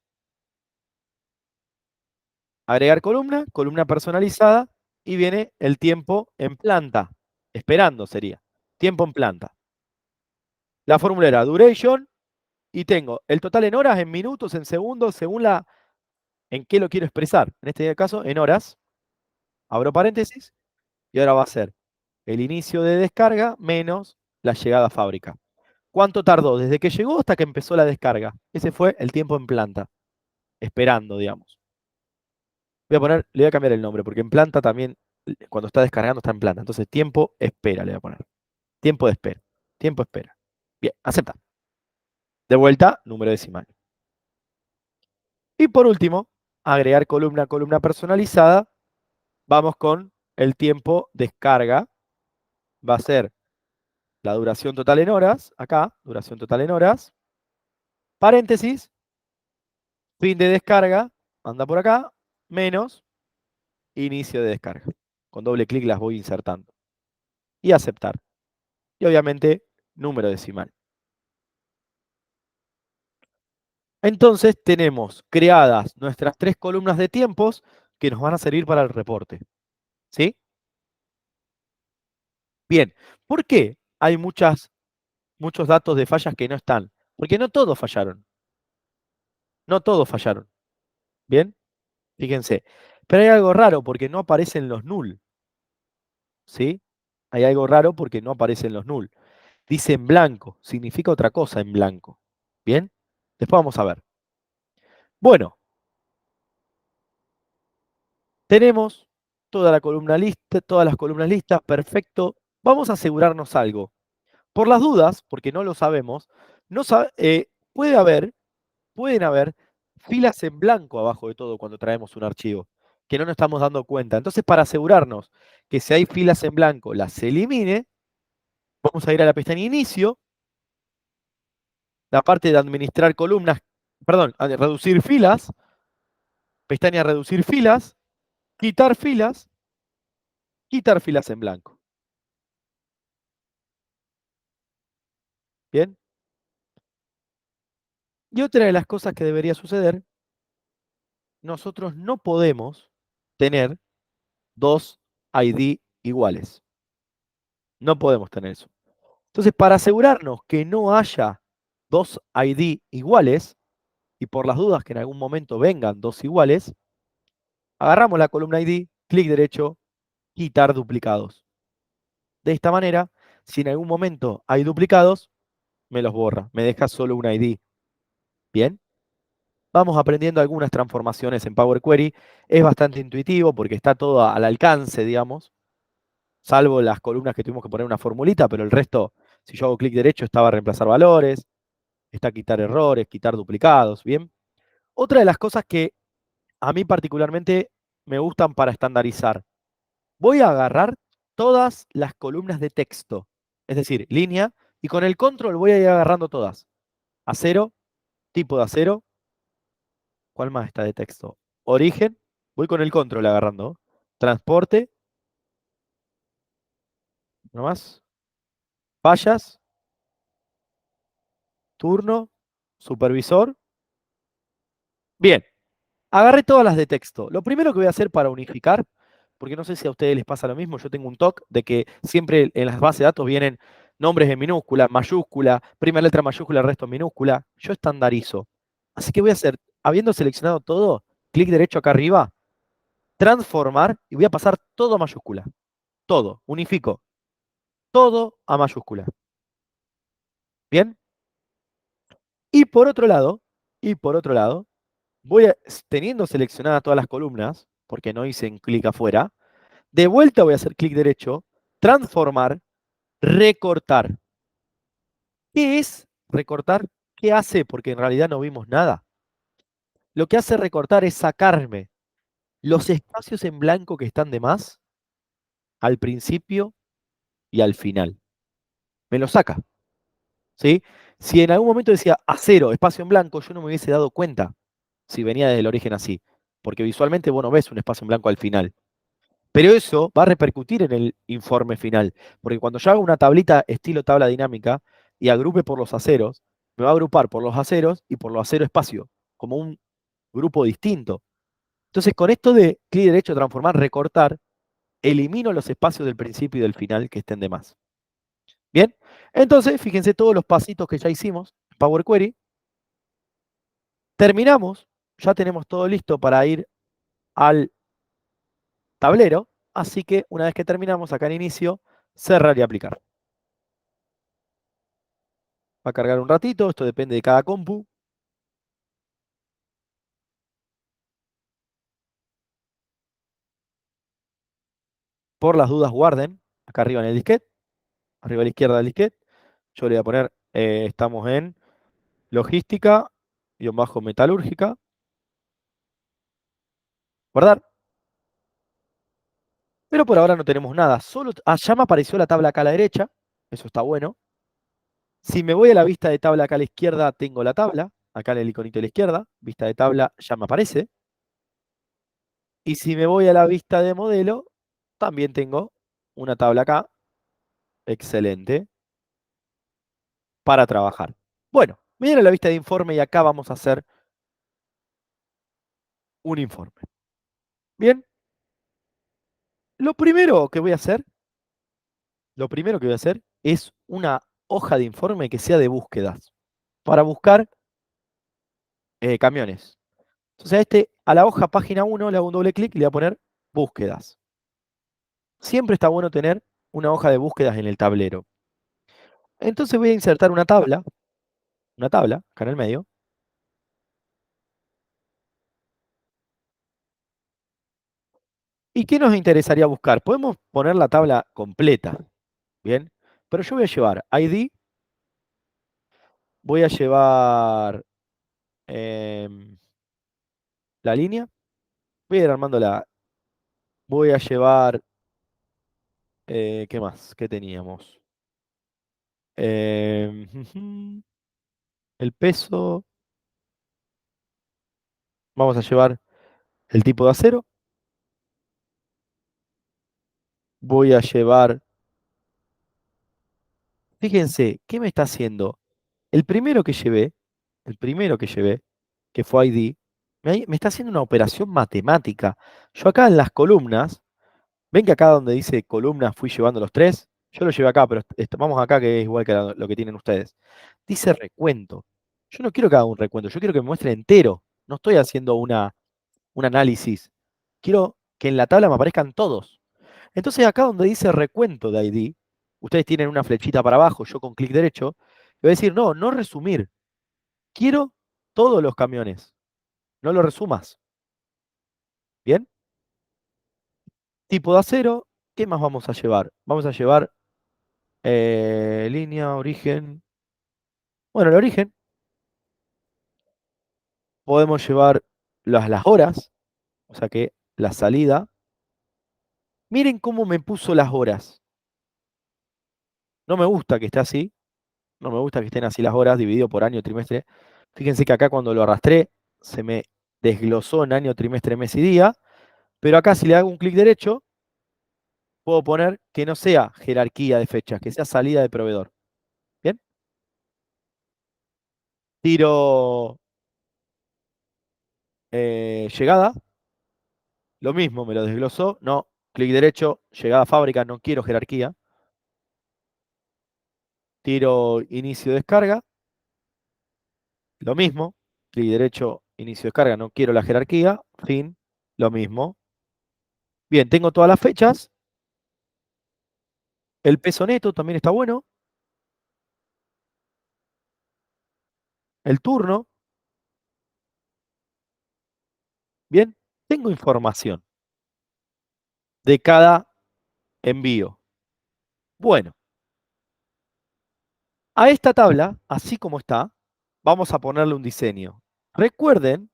Agregar columna, columna personalizada y viene el tiempo en planta. Esperando sería. Tiempo en planta. La fórmula era duration y tengo el total en horas, en minutos, en segundos, según en qué lo quiero expresar. En este caso, en horas. Abro paréntesis y ahora va a ser el inicio de descarga menos la llegada a fábrica. ¿Cuánto tardó? Desde que llegó hasta que empezó la descarga. Ese fue el tiempo en planta. Esperando, digamos. Le voy a cambiar el nombre, porque en planta también, cuando está descargando, está en planta. Entonces, tiempo espera, le voy a poner. Tiempo de espera. Tiempo espera. Bien, acepta. De vuelta, número decimal. Y por último, agregar columna, columna personalizada. Vamos con el tiempo descarga. Va a ser la duración total en horas, acá, duración total en horas. Paréntesis, fin de descarga, anda por acá, menos inicio de descarga. Con doble clic las voy insertando. Y aceptar. Y obviamente, número decimal. Entonces tenemos creadas nuestras 3 columnas de tiempos que nos van a servir para el reporte. ¿Sí? Bien. ¿Por qué hay muchos datos de fallas que no están? Porque no todos fallaron. No todos fallaron. ¿Bien? Fíjense. Pero hay algo raro porque no aparecen los null. ¿Sí? Hay algo raro porque no aparecen los null. Dice en blanco. Significa otra cosa en blanco. ¿Bien? Después vamos a ver. Bueno, tenemos toda la columna lista, todas las columnas listas, perfecto. Vamos a asegurarnos algo. Por las dudas, porque no lo sabemos, pueden haber filas en blanco abajo de todo cuando traemos un archivo, que no nos estamos dando cuenta. Entonces, para asegurarnos que si hay filas en blanco las elimine, vamos a ir a la pestaña Inicio, la parte de administrar columnas, perdón, a reducir filas, pestaña Reducir filas, quitar filas en blanco. Bien. Y otra de las cosas que debería suceder, nosotros no podemos tener dos ID iguales. No podemos tener eso. Entonces, para asegurarnos que no haya dos ID iguales, y por las dudas que en algún momento vengan dos iguales, agarramos la columna ID, clic derecho, quitar duplicados. De esta manera, si en algún momento hay duplicados, me los borra, me deja solo un ID. Bien, vamos aprendiendo algunas transformaciones en Power Query. Es bastante intuitivo porque está todo al alcance, digamos, salvo las columnas que tuvimos que poner una formulita, pero el resto, si yo hago clic derecho, estaba a reemplazar valores, está a quitar errores, quitar duplicados, ¿bien? Otra de las cosas que a mí particularmente me gustan para estandarizar, voy a agarrar todas las columnas de texto, es decir, línea, y con el control voy a ir agarrando todas. Acero, tipo de acero, ¿cuál más está de texto? Origen, voy con el control agarrando. Transporte, no más. Fallas, turno, supervisor. Bien, agarré todas las de texto. Lo primero que voy a hacer para unificar, porque no sé si a ustedes les pasa lo mismo, yo tengo un TOC de que siempre en las bases de datos vienen nombres en minúscula, mayúscula, primera letra mayúscula, resto en minúscula. Yo estandarizo. Así que voy a hacer, habiendo seleccionado todo, clic derecho acá arriba, transformar y voy a pasar todo a mayúscula. Todo, unifico. Todo a mayúscula. Bien. Y por otro lado, y por otro lado, teniendo seleccionadas todas las columnas, porque no hice un clic afuera, de vuelta voy a hacer clic derecho, transformar, recortar. ¿Qué es recortar? ¿Qué hace? Porque en realidad no vimos nada. Lo que hace recortar es sacarme los espacios en blanco que están de más al principio y al final. Me lo saca, ¿sí? Si en algún momento decía A0, espacio en blanco, yo no me hubiese dado cuenta si venía desde el origen así, porque visualmente vos no ves un espacio en blanco al final. Pero eso va a repercutir en el informe final, porque cuando yo haga una tablita estilo tabla dinámica y agrupe por los aceros, me va a agrupar por los aceros y por los acero espacio, como un grupo distinto. Entonces, con esto de clic derecho, transformar, recortar, elimino los espacios del principio y del final que estén de más. Bien, entonces, fíjense todos los pasitos que ya hicimos en Power Query. Terminamos, ya tenemos todo listo para ir al tablero, así que una vez que terminamos acá en inicio, cerrar y aplicar. Va a cargar un ratito, esto depende de cada compu. Por las dudas guarden, acá arriba en el disquete, arriba a la izquierda del disquete. Yo le voy a poner, estamos en logística, metalúrgica. Guardar. Pero por ahora no tenemos nada. Solo ya me apareció la tabla acá a la derecha. Eso está bueno. Si me voy a la vista de tabla acá a la izquierda, tengo la tabla. Acá en el iconito de la izquierda. Vista de tabla ya me aparece. Y si me voy a la vista de modelo, también tengo una tabla acá. Excelente. Para trabajar. Bueno, me viene a la vista de informe y acá vamos a hacer un informe. Bien. Lo primero que voy a hacer, lo primero que voy a hacer es una hoja de informe que sea de búsquedas. Para buscar camiones. Entonces a la hoja página 1 le hago un doble clic y le voy a poner búsquedas. Siempre está bueno tener una hoja de búsquedas en el tablero. Entonces voy a insertar una tabla, acá en el medio. ¿Y qué nos interesaría buscar? Podemos poner la tabla completa, ¿bien? Pero yo voy a llevar ID, voy a llevar la línea, voy a ir armando voy a llevar, ¿qué más? ¿Qué teníamos? El peso, vamos a llevar el tipo de acero, voy a llevar, fíjense, ¿qué me está haciendo? El primero que llevé, el primero que llevé, que fue ID, me está haciendo una operación matemática. Yo acá en las columnas, ven que acá donde dice columnas fui llevando los tres, yo lo llevé acá, pero vamos acá que es igual que lo que tienen ustedes. Dice recuento. Yo no quiero que haga un recuento, yo quiero que me muestre entero. No estoy haciendo un análisis. Quiero que en la tabla me aparezcan todos. Entonces acá donde dice recuento de ID, ustedes tienen una flechita para abajo, yo con clic derecho, le voy a decir, no, no resumir. Quiero todos los camiones. No lo resumas. ¿Bien? Tipo de acero. ¿Qué más vamos a llevar? Vamos a llevar línea, origen. Bueno, el origen. Podemos llevar las horas. O sea que la salida. Miren cómo me puso las horas. No me gusta que esté así. No me gusta que estén así las horas dividido por año, trimestre. Fíjense que acá cuando lo arrastré se me desglosó en año, trimestre, mes y día. Pero acá si le hago un clic derecho, puedo poner que no sea jerarquía de fechas, que sea salida de proveedor. ¿Bien? Tiro llegada, lo mismo, me lo desglosó. No, clic derecho, llegada a fábrica, no quiero jerarquía. Tiro inicio de descarga, lo mismo. Clic derecho, inicio de descarga, no quiero la jerarquía. Fin, lo mismo. Bien, tengo todas las fechas. El peso neto también está bueno. el turno, bien, tengo información de cada envío. Bueno, a esta tabla, así como está, vamos a ponerle un diseño. Recuerden,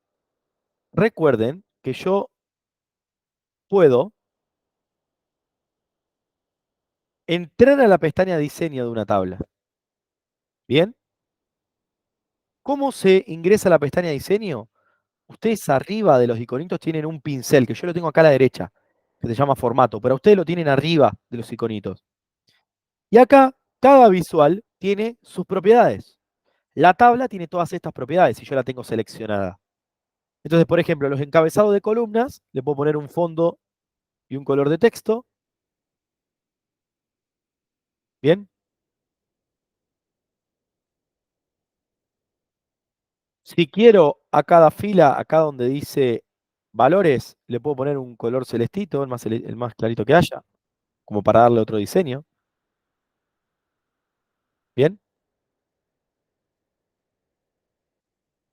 recuerden que yo puedo entrar a la pestaña diseño de una tabla. Bien, ¿cómo se ingresa a la pestaña diseño? Ustedes arriba de los iconitos tienen un pincel, que yo lo tengo acá a la derecha, que se llama formato, pero ustedes lo tienen arriba de los iconitos. Y acá, cada visual tiene sus propiedades. La tabla tiene todas estas propiedades y yo la tengo seleccionada. Entonces, por ejemplo, los encabezados de columnas, le puedo poner un fondo y un color de texto. Bien. Si quiero a cada fila, acá donde dice valores, le puedo poner un color celestito, el más clarito que haya, como para darle otro diseño. Bien.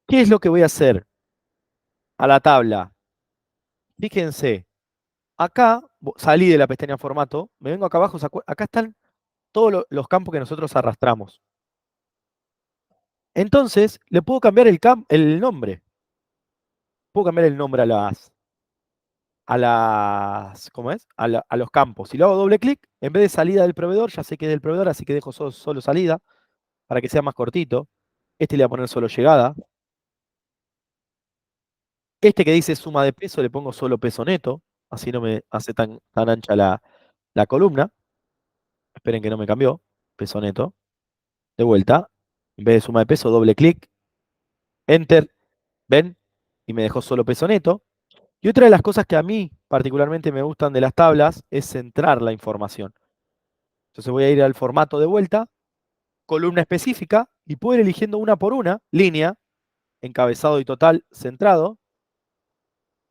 ¿Qué es lo que voy a hacer a la tabla? Fíjense, acá salí de la pestaña formato, me vengo acá abajo, acá están todos los campos que nosotros arrastramos. Entonces, le puedo cambiar el nombre. Puedo cambiar el nombre ¿cómo es? A los campos. Si lo hago doble clic, en vez de salida del proveedor, ya sé que es del proveedor, así que dejo solo salida, para que sea más cortito. Este le voy a poner solo llegada. Este que dice suma de peso, le pongo solo peso neto, así no me hace tan ancha la columna. Esperen que no me cambió. Peso neto. De vuelta. En vez de suma de peso, doble clic. Enter. ¿Ven? Y me dejó solo peso neto. Y otra de las cosas que a mí particularmente me gustan de las tablas es centrar la información. Entonces voy a ir al formato de vuelta, columna específica, y puedo ir eligiendo una por una, línea, encabezado y total centrado,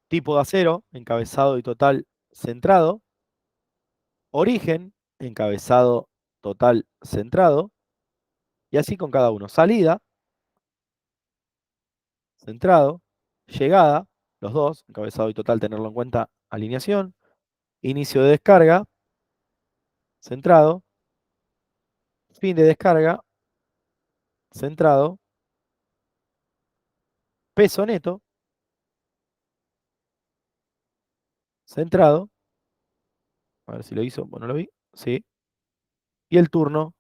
tipo de acero, encabezado y total centrado, origen, encabezado total centrado, y así con cada uno. Salida, centrado, llegada, los dos, encabezado y total, tenerlo en cuenta, alineación, inicio de descarga, centrado, fin de descarga, centrado, peso neto, centrado, a ver si lo hizo, bueno, lo vi, sí, y el turno,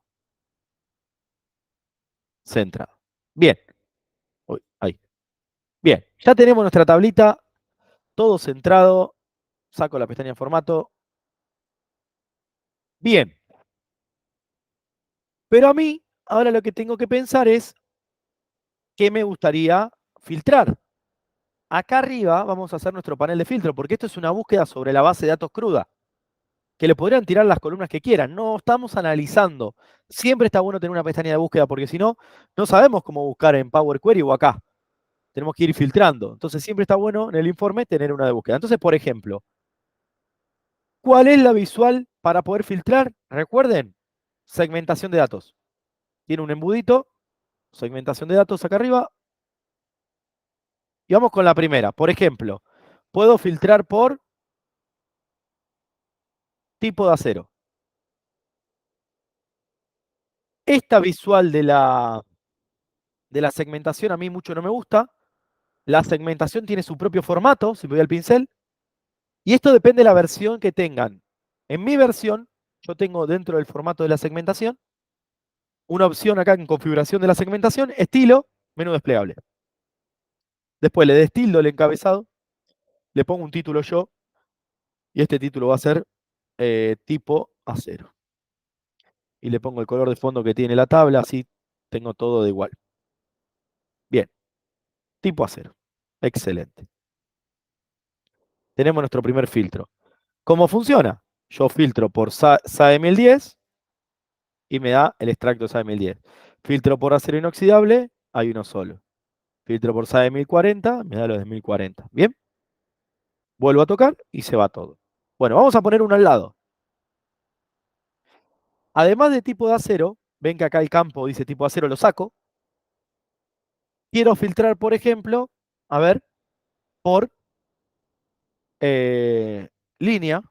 centrado. Bien, uy, ahí. Bien, ya tenemos nuestra tablita, todo centrado, saco la pestaña de formato. Bien, pero a mí, ahora lo que tengo que pensar es qué me gustaría filtrar. Acá arriba vamos a hacer nuestro panel de filtro, porque esto es una búsqueda sobre la base de datos cruda, que le podrían tirar las columnas que quieran. No estamos analizando. Siempre está bueno tener una pestaña de búsqueda, porque si no, no sabemos cómo buscar en Power Query o acá. Tenemos que ir filtrando. Entonces siempre está bueno en el informe tener una de búsqueda. Entonces, por ejemplo, ¿cuál es la visual para poder filtrar? Recuerden, segmentación de datos. Tiene un embudito, segmentación de datos acá arriba. Y vamos con la primera. Por ejemplo, puedo filtrar por tipo de acero. Esta visual de la segmentación a mí mucho no me gusta. La segmentación tiene su propio formato, si me voy al pincel. Y esto depende de la versión que tengan. En mi versión, yo tengo dentro del formato de la segmentación una opción acá en configuración de la segmentación, estilo, menú desplegable. Después le destildo el encabezado, le pongo un título yo, y este título va a ser tipo acero. Y le pongo el color de fondo que tiene la tabla, así tengo todo de igual. Bien, tipo acero. Excelente. Tenemos nuestro primer filtro. ¿Cómo funciona? Yo filtro por SAE 1010 y me da el extracto SAE 1010. Filtro por acero inoxidable, hay uno solo. Filtro por SAE 1040, me da los de 1040. Bien, vuelvo a tocar y se va todo. Bueno, vamos a poner uno al lado. Además de tipo de acero, ven que acá el campo dice tipo acero, lo saco. quiero filtrar, por ejemplo, a ver, por línea.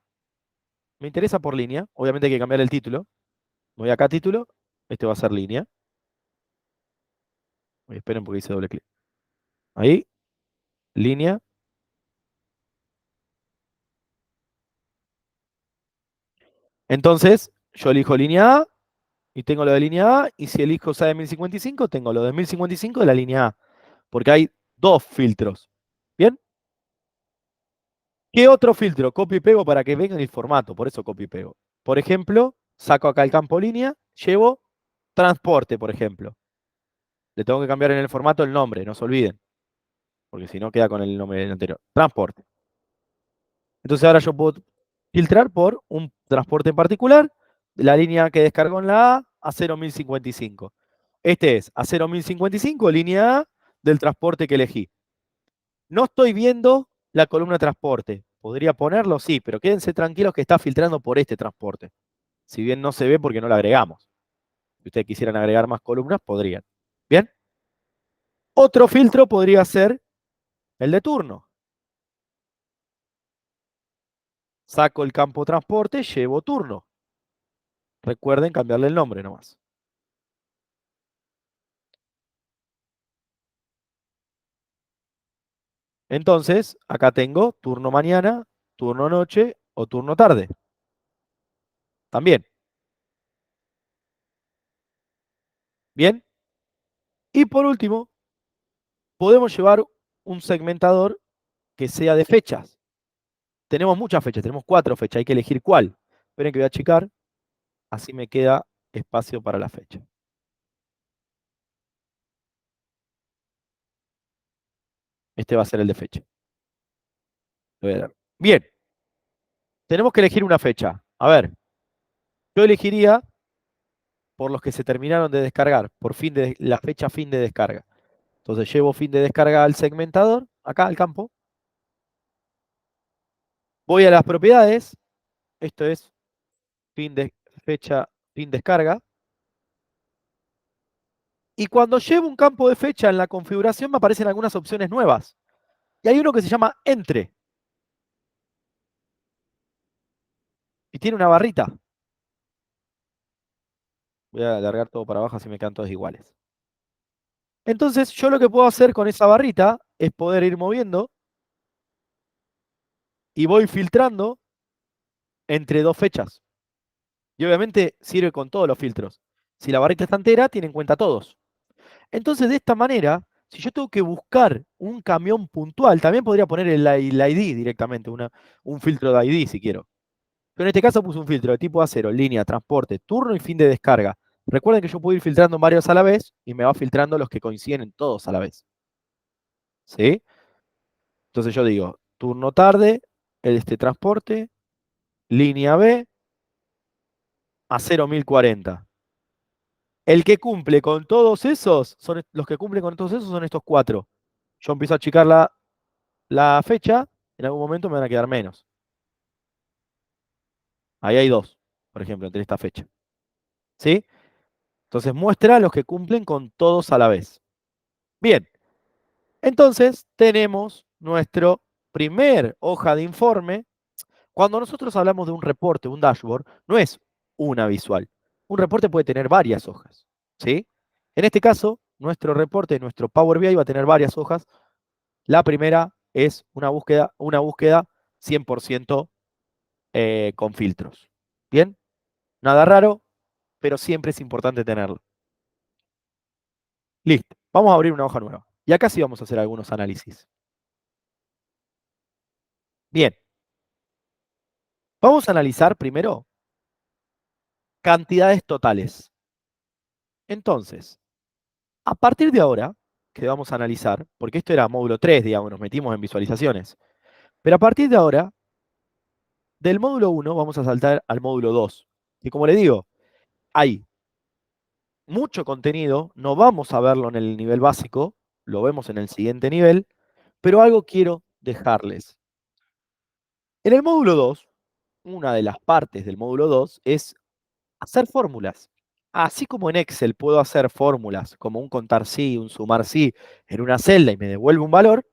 Me interesa por línea. Obviamente hay que cambiar el título. Voy acá a título. Este va a ser línea. Esperen porque hice doble clic. Ahí, línea. Entonces, yo elijo línea A y tengo lo de línea A. Y si elijo SAE 1055, tengo lo de 1055 de la línea A. Porque hay dos filtros. ¿Bien? ¿Qué otro filtro? Copio y pego para que venga en el formato. Por eso copio y pego. Por ejemplo, saco acá el campo línea, llevo transporte, por ejemplo. Le tengo que cambiar en el formato el nombre, no se olviden. Porque si no queda con el nombre anterior. Transporte. Entonces ahora yo puedo filtrar por un transporte en particular, la línea que descargo en la A 01055. Este es a 01055, línea A del transporte que elegí. No estoy viendo la columna transporte. ¿Podría ponerlo? Sí, pero quédense tranquilos que está filtrando por este transporte. Si bien no se ve porque no lo agregamos. Si ustedes quisieran agregar más columnas, podrían. ¿Bien? Otro filtro podría ser el de turno. Saco el campo transporte, llevo turno. Recuerden cambiarle el nombre nomás. Entonces, acá tengo turno mañana, turno noche o turno tarde. También. Bien. Y por último, podemos llevar un segmentador que sea de fechas. Tenemos muchas fechas, tenemos 4 fechas, hay que elegir cuál. Esperen que voy a achicar, así me queda espacio para la fecha. Este va a ser el de fecha. Lo voy a dar. Bien, tenemos que elegir una fecha. A ver, yo elegiría por los que se terminaron de descargar, por fin de la fecha fin de descarga. Entonces llevo fin de descarga al segmentador, acá al campo. Voy a las propiedades. Esto es fin de fecha, fin descarga. Y cuando llevo un campo de fecha en la configuración me aparecen algunas opciones nuevas. Y hay uno que se llama entre. Y tiene una barrita. Voy a alargar todo para abajo así me quedan todos iguales. Entonces yo lo que puedo hacer con esa barrita es poder ir moviendo y voy filtrando entre dos fechas. Y obviamente sirve con todos los filtros. Si la barrita está entera, tiene en cuenta todos. Entonces, de esta manera, si yo tengo que buscar un camión puntual, también podría poner el ID directamente, un filtro de ID si quiero. Pero en este caso puse un filtro de tipo A0, línea, transporte, turno y fin de descarga. Recuerden que yo puedo ir filtrando varios a la vez y me va filtrando los que coinciden en todos a la vez. ¿Sí? Entonces yo digo, turno tarde, este transporte, línea B, a 01040. El que cumple con todos esos, los que cumplen con todos esos son estos 4. Yo empiezo a achicar la fecha, en algún momento me van a quedar menos. Ahí hay 2, por ejemplo, entre esta fecha. ¿Sí? Entonces muestra los que cumplen con todos a la vez. Bien, entonces tenemos nuestro primer hoja de informe. Cuando nosotros hablamos de un reporte, un dashboard, no es una visual. Un reporte puede tener varias hojas. ¿Sí? En este caso, nuestro reporte, nuestro Power BI va a tener varias hojas. La primera es una búsqueda 100% con filtros. ¿Bien? Nada raro, pero siempre es importante tenerlo. Listo. Vamos a abrir una hoja nueva. Y acá sí vamos a hacer algunos análisis. Bien. Vamos a analizar primero cantidades totales. Entonces, a partir de ahora, que vamos a analizar, porque esto era módulo 3, digamos, nos metimos en visualizaciones, pero a partir de ahora, del módulo 1 vamos a saltar al módulo 2. Y como le digo, hay mucho contenido, no vamos a verlo en el nivel básico, lo vemos en el siguiente nivel, pero algo quiero dejarles. En el módulo 2, una de las partes del módulo 2 es hacer fórmulas. Así como en Excel puedo hacer fórmulas como un contar sí, un sumar sí en una celda y me devuelve un valor,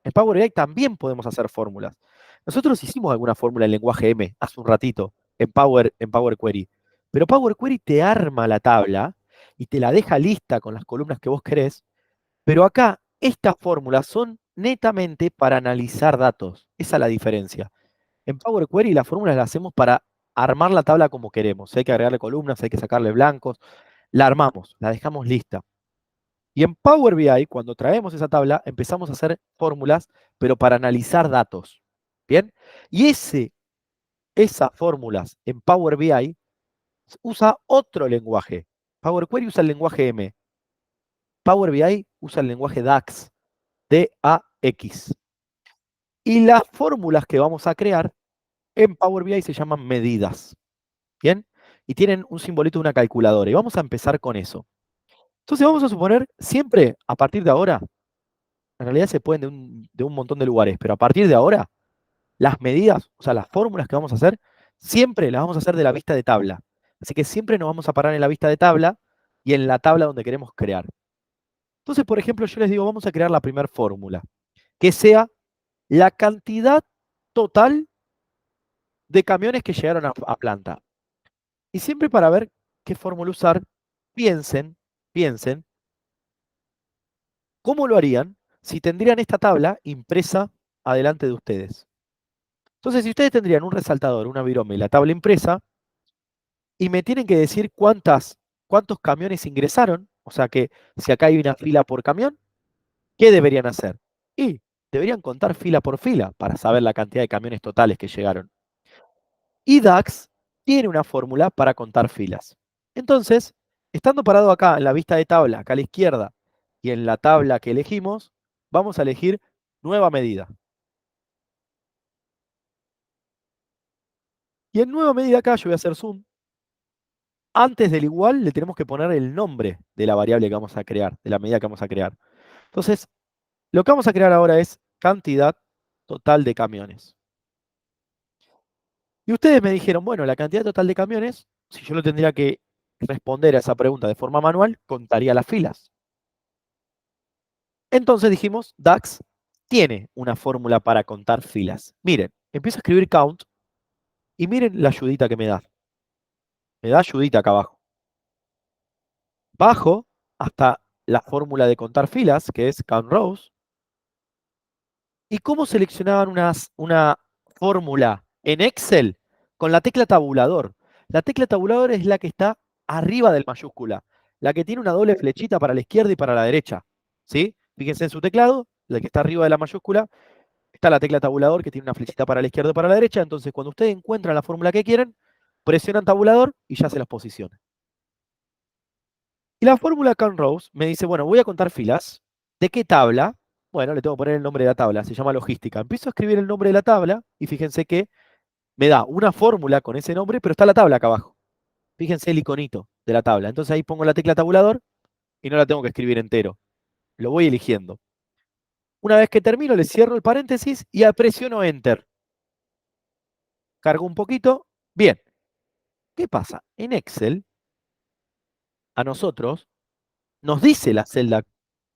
en Power BI también podemos hacer fórmulas. Nosotros hicimos alguna fórmula en lenguaje M hace un ratito en Power Query, pero Power Query te arma la tabla y te la deja lista con las columnas que vos querés, pero acá estas fórmulas son netamente para analizar datos. Esa es la diferencia. En Power Query las fórmulas las hacemos para armar la tabla como queremos. Si hay que agregarle columnas, hay que sacarle blancos, la armamos, la dejamos lista. Y en Power BI, cuando traemos esa tabla, empezamos a hacer fórmulas, pero para analizar datos. ¿Bien? Y esas fórmulas en Power BI usa otro lenguaje. Power Query usa el lenguaje M. Power BI usa el lenguaje DAX, D-A-X. Y las fórmulas que vamos a crear en Power BI se llaman medidas. ¿Bien? Y tienen un simbolito de una calculadora. Y vamos a empezar con eso. Entonces vamos a suponer siempre, a partir de ahora, en realidad se pueden de un montón de lugares, pero a partir de ahora, las medidas, o sea, las fórmulas que vamos a hacer, siempre las vamos a hacer de la vista de tabla. Así que siempre nos vamos a parar en la vista de tabla y en la tabla donde queremos crear. Entonces, por ejemplo, yo les digo, vamos a crear la primera fórmula, que sea la cantidad total de camiones que llegaron a planta. Y siempre para ver qué fórmula usar, piensen, ¿cómo lo harían si tendrían esta tabla impresa adelante de ustedes? Entonces, si ustedes tendrían un resaltador, una virome y la tabla impresa, y me tienen que decir cuántos camiones ingresaron, o sea que si acá hay una fila por camión, ¿qué deberían hacer? Y deberían contar fila por fila para saber la cantidad de camiones totales que llegaron. Y DAX tiene una fórmula para contar filas. Entonces, estando parado acá en la vista de tabla, acá a la izquierda, y en la tabla que elegimos, vamos a elegir nueva medida. Y en nueva medida acá yo voy a hacer zoom. Antes del igual le tenemos que poner el nombre de la variable que vamos a crear, de la medida que vamos a crear. Entonces, lo que vamos a crear ahora es cantidad total de camiones. Y ustedes me dijeron, bueno, la cantidad total de camiones, si yo lo tendría que responder a esa pregunta de forma manual, contaría las filas. Entonces dijimos, DAX tiene una fórmula para contar filas. Miren, empiezo a escribir count y miren la ayudita que me da. Me da ayudita acá abajo. Bajo hasta la fórmula de contar filas, que es count rows. ¿Y cómo seleccionaban una fórmula en Excel? Con la tecla tabulador. La tecla tabulador es la que está arriba del mayúscula, la que tiene una doble flechita para la izquierda y para la derecha. ¿Sí? Fíjense en su teclado, la que está arriba de la mayúscula, está la tecla tabulador que tiene una flechita para la izquierda y para la derecha. Entonces, cuando ustedes encuentran la fórmula que quieren, presionan tabulador y ya se las posiciona. Y la fórmula count rows me dice, bueno, voy a contar filas. ¿De qué tabla? Bueno, le tengo que poner el nombre de la tabla, se llama logística. Empiezo a escribir el nombre de la tabla y fíjense que me da una fórmula con ese nombre, pero está la tabla acá abajo. Fíjense el iconito de la tabla. Entonces ahí pongo la tecla tabulador y no la tengo que escribir entero. Lo voy eligiendo. Una vez que termino, le cierro el paréntesis y presiono Enter. Cargo un poquito. Bien. ¿Qué pasa? En Excel, a nosotros nos dice la celda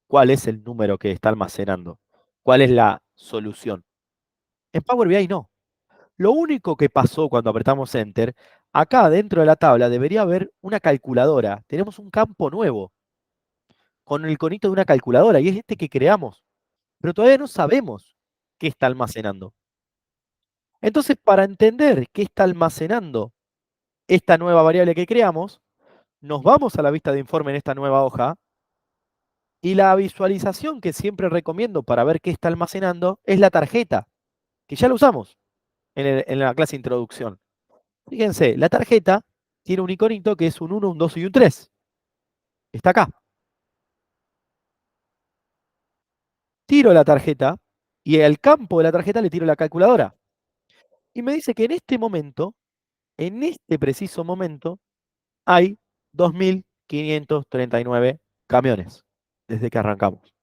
cuál es el número que está almacenando, cuál es la solución. En Power BI no. Lo único que pasó cuando apretamos Enter, acá dentro de la tabla debería haber una calculadora. Tenemos un campo nuevo con el iconito de una calculadora y es este que creamos, pero todavía no sabemos qué está almacenando. Entonces, para entender qué está almacenando esta nueva variable que creamos, nos vamos a la vista de informe en esta nueva hoja y la visualización que siempre recomiendo para ver qué está almacenando es la tarjeta, que ya la usamos en la clase de introducción. Fíjense, la tarjeta tiene un iconito que es un 1, un 2 y un 3. Está acá. Tiro la tarjeta y al campo de la tarjeta le tiro la calculadora. Y me dice que en este momento, en este preciso momento, hay 2.539 camiones desde que arrancamos.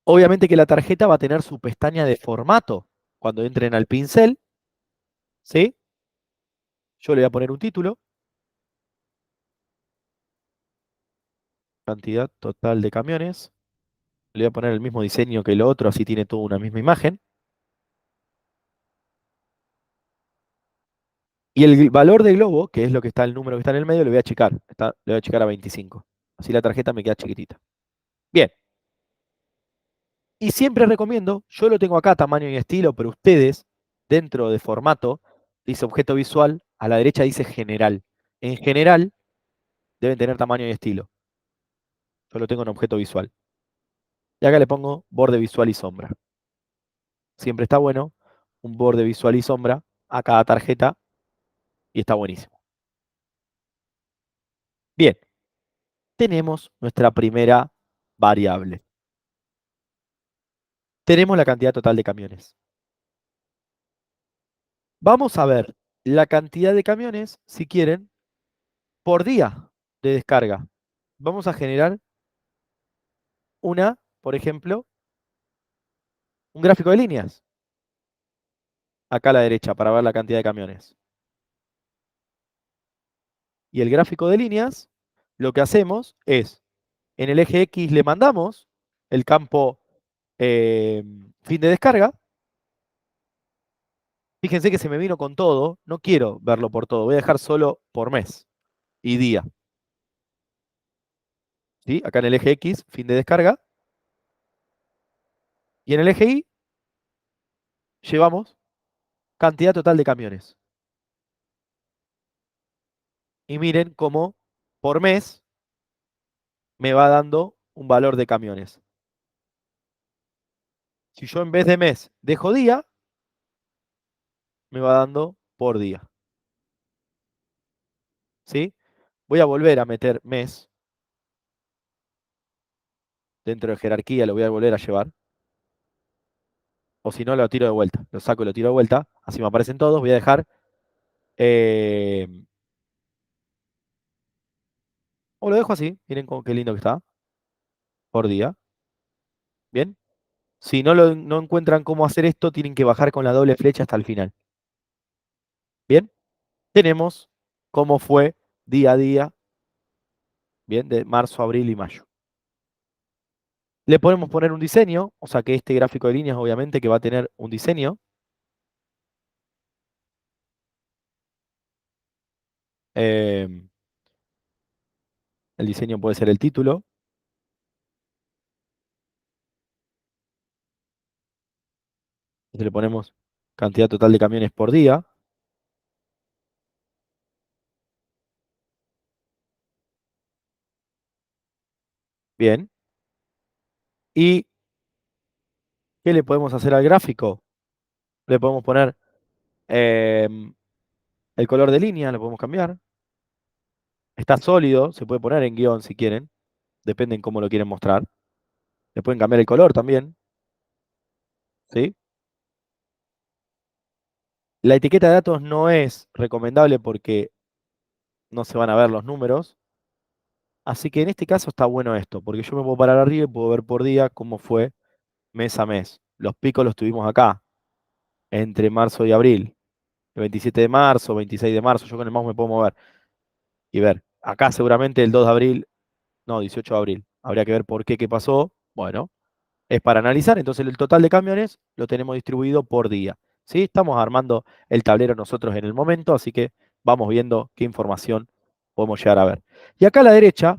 Obviamente que la tarjeta va a tener su pestaña de formato cuando entren al pincel, ¿sí? Yo le voy a poner un título cantidad total de camiones. Le voy a poner el mismo diseño que el otro, así tiene toda una misma imagen. Y el valor de globo, que es lo que está el número que está en el medio, lo voy a achicar. Le voy a achicar a 25. Así la tarjeta me queda chiquitita. Bien. Y siempre recomiendo, yo lo tengo acá, tamaño y estilo, pero ustedes, dentro de formato, dice objeto visual, a la derecha dice general. En general, deben tener tamaño y estilo. Yo lo tengo en objeto visual. Y acá le pongo borde visual y sombra. Siempre está bueno un borde visual y sombra a cada tarjeta y está buenísimo. Bien, tenemos nuestra primera variable. Tenemos la cantidad total de camiones. Vamos a ver la cantidad de camiones, si quieren, por día de descarga. Vamos a generar por ejemplo, un gráfico de líneas, acá a la derecha, para ver la cantidad de camiones. Y el gráfico de líneas, lo que hacemos es, en el eje X le mandamos el campo fin de descarga. Fíjense que se me vino con todo, no quiero verlo por todo, voy a dejar solo por mes y día. ¿Sí? Acá en el eje X, fin de descarga. Y en el eje Y llevamos cantidad total de camiones. Y miren cómo por mes me va dando un valor de camiones. Si yo en vez de mes dejo día, me va dando por día. ¿Sí? Voy a volver a meter mes dentro de jerarquía, lo voy a volver a llevar. O si no, lo tiro de vuelta. Lo saco y lo tiro de vuelta. Así me aparecen todos. Voy a dejar. eh, o lo dejo así. Miren qué lindo que está. Por día. Bien. Si no encuentran cómo hacer esto, tienen que bajar con la doble flecha hasta el final. Bien. Tenemos cómo fue día a día. Bien. De marzo, abril y mayo. Le podemos poner un diseño. O sea que este gráfico de líneas, obviamente, que va a tener un diseño. eh, el diseño puede ser el título. Entonces le ponemos cantidad total de camiones por día. Bien. ¿Y qué le podemos hacer al gráfico? Le podemos poner el color de línea, lo podemos cambiar. Está sólido, se puede poner en guión si quieren. Depende en cómo lo quieren mostrar. Le pueden cambiar el color también. ¿Sí? La etiqueta de datos no es recomendable porque no se van a ver los números. Así que en este caso está bueno esto, porque yo me puedo parar arriba y puedo ver por día cómo fue mes a mes. Los picos los tuvimos acá, entre marzo y abril. El 27 de marzo, 26 de marzo, yo con el mouse me puedo mover y ver. Acá seguramente el 2 de abril, no, 18 de abril. Habría que ver por qué, qué pasó. Bueno, es para analizar. Entonces el total de camiones lo tenemos distribuido por día. ¿Sí? Estamos armando el tablero nosotros en el momento, así que vamos viendo qué información podemos llegar a ver. Y acá a la derecha,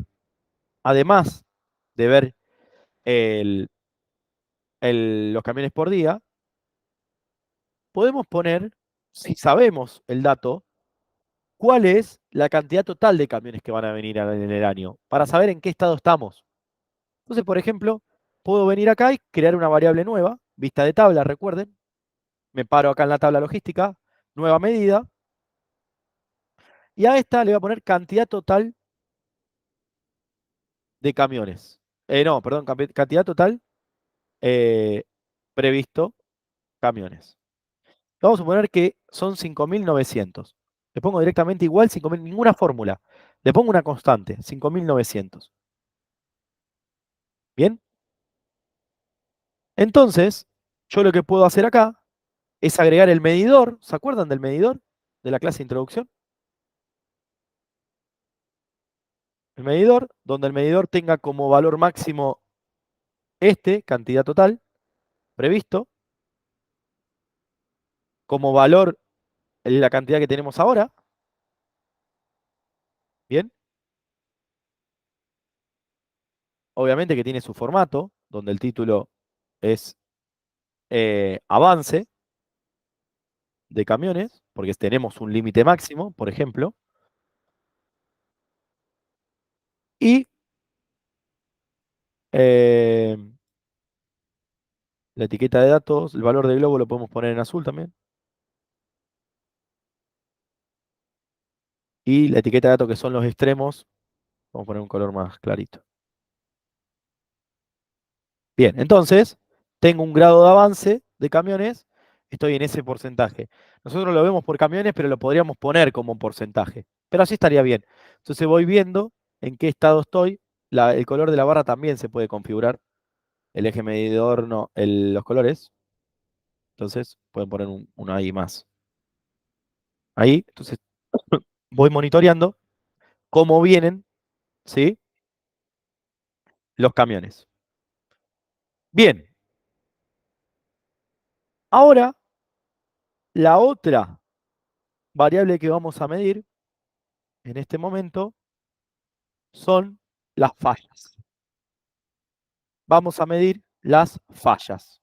además de ver el- los camiones por día, podemos poner, si sabemos el dato, cuál es la cantidad total de camiones que van a venir en el año, para saber en qué estado estamos. Entonces, por ejemplo, puedo venir acá y crear una variable nueva, vista de tabla, recuerden. Me paro acá en la tabla logística, nueva medida, y a esta le voy a poner cantidad total de camiones. No, perdón, cantidad total eh, previsto camiones. Vamos a suponer que son 5.900. Le pongo directamente igual 5.000, ninguna fórmula. Le pongo una constante, 5.900. ¿Bien? Entonces, yo lo que puedo hacer acá es agregar el medidor. ¿Se acuerdan del medidor de la clase de introducción? el medidor, donde el medidor tenga como valor máximo este, cantidad total, previsto, como valor la cantidad que tenemos ahora, ¿bien? Obviamente que tiene su formato, donde el título es avance de camiones, porque tenemos un límite máximo, por ejemplo, y eh, la etiqueta de datos, el valor del globo lo podemos poner en azul también, y la etiqueta de datos que son los extremos, vamos a poner un color más clarito. Bien, entonces, tengo un grado de avance de camiones, estoy en ese porcentaje. Nosotros lo vemos por camiones, pero lo podríamos poner como porcentaje. Pero así estaría bien. Entonces voy viendo en qué estado estoy. El color de la barra también se puede configurar. El eje medidor no, los colores. Entonces pueden poner un ahí más. Ahí, entonces voy monitoreando cómo vienen, ¿sí? Los camiones. Bien, ahora la otra variable que vamos a medir en este momento son las fallas. Vamos a medir las fallas.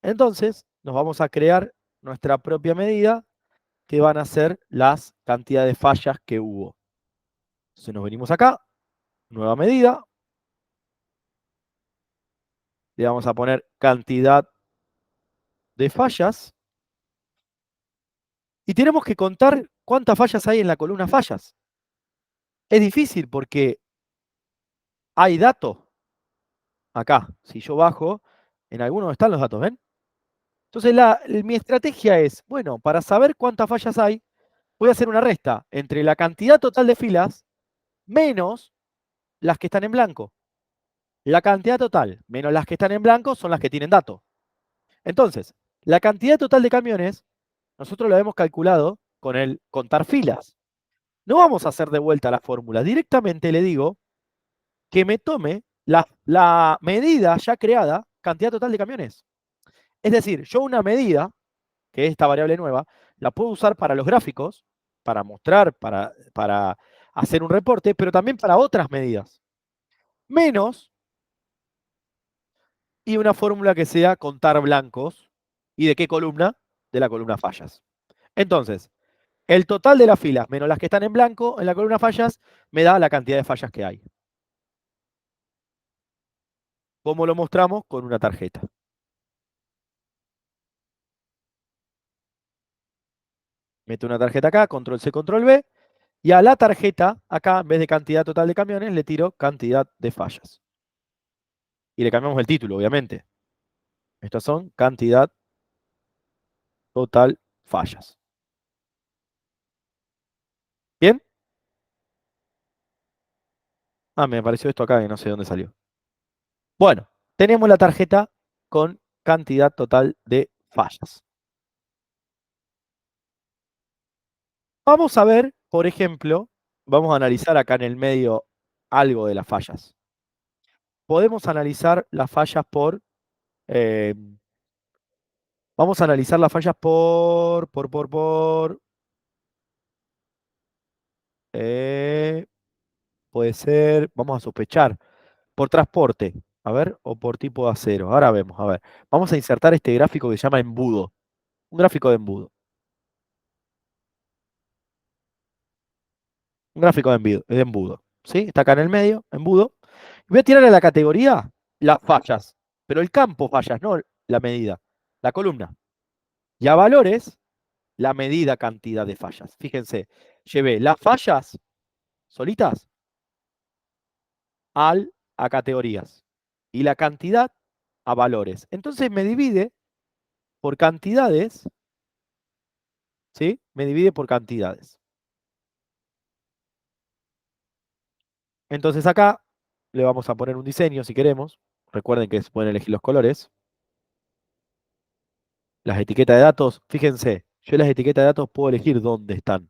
Entonces, nos vamos a crear nuestra propia medida que van a ser las cantidades de fallas que hubo. Entonces nos venimos acá, nueva medida, le vamos a poner cantidad de fallas y tenemos que contar cuántas fallas hay en la columna fallas. Es difícil porque hay datos acá. Si yo bajo, en algunos están los datos, ¿ven? Entonces mi estrategia es, bueno, para saber cuántas fallas hay, voy a hacer una resta entre la cantidad total de filas menos las que están en blanco. La cantidad total menos las que están en blanco son las que tienen datos. Entonces, la cantidad total de camiones, nosotros la hemos calculado con el contar filas. No vamos a hacer de vuelta la fórmula. Directamente le digo que me tome la medida ya creada, cantidad total de camiones. Es decir, yo una medida, que es esta variable nueva, la puedo usar para los gráficos, para mostrar, para hacer un reporte, pero también para otras medidas. Menos, y una fórmula que sea contar blancos. ¿Y de qué columna? De la columna fallas. Entonces, el total de las filas menos las que están en blanco en la columna fallas me da la cantidad de fallas que hay. ¿Cómo lo mostramos? Con una tarjeta. Meto una tarjeta acá, control C, control V, y a la tarjeta, acá, en vez de cantidad total de camiones, le tiro cantidad de fallas. Y le cambiamos el título, obviamente. Estas son cantidad total fallas. ¿Bien? Ah, me apareció esto acá y no sé dónde salió. Bueno, tenemos la tarjeta con cantidad total de fallas. Vamos a ver, por ejemplo, vamos a analizar acá en el medio algo de las fallas. Podemos analizar las fallas eh, vamos a analizar las fallas eh, puede ser, vamos a sospechar, por transporte, a ver, o por tipo de acero. Ahora vemos, a ver. Vamos a insertar este gráfico que se llama embudo, un gráfico de embudo, un gráfico de embudo, ¿sí? Está acá en el medio, embudo. Voy a tirar a la categoría las fallas, pero el campo fallas, no la medida, la columna. Y a valores, la medida cantidad de fallas. Fíjense, llevé las fallas solitas a categorías y la cantidad a valores. Entonces me divide por cantidades, ¿sí? Me divide por cantidades. Entonces acá le vamos a poner un diseño si queremos. Recuerden que se pueden elegir los colores. Las etiquetas de datos, fíjense, yo las etiquetas de datos puedo elegir dónde están.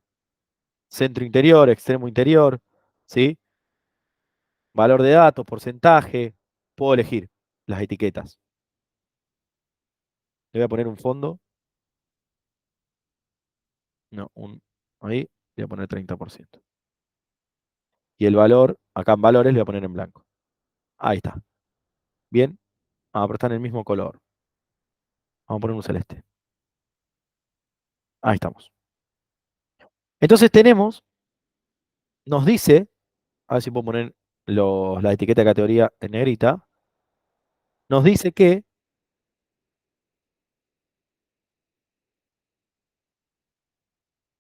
Centro interior, extremo interior, ¿sí? valor de datos, porcentaje, puedo elegir las etiquetas. Le voy a poner un fondo, no, ahí, le voy a poner 30%. Y el valor, acá en valores, le voy a poner en blanco. Ahí está. Bien, pero está en el mismo color. Vamos a poner un celeste. Ahí estamos. Entonces nos dice, a ver si puedo poner la etiqueta de categoría en negrita, nos dice que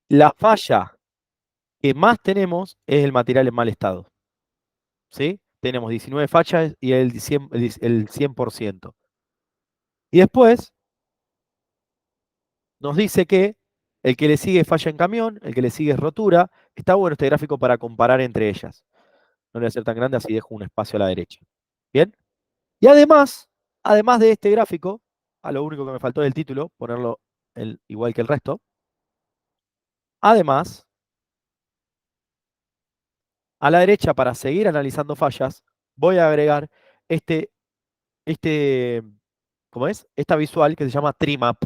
la falla que más tenemos es el material en mal estado. ¿Sí? Tenemos 19 fallas y el 100%. Y después nos dice que el que le sigue es falla en camión, el que le sigue es rotura. Está bueno este gráfico para comparar entre ellas. No le voy a hacer tan grande, así dejo un espacio a la derecha. ¿Bien? Y además de este gráfico, a lo único que me faltó del título, ponerlo igual que el resto. Además, a la derecha, para seguir analizando fallas, voy a agregar este, este, ¿cómo es? Esta visual que se llama Trimap.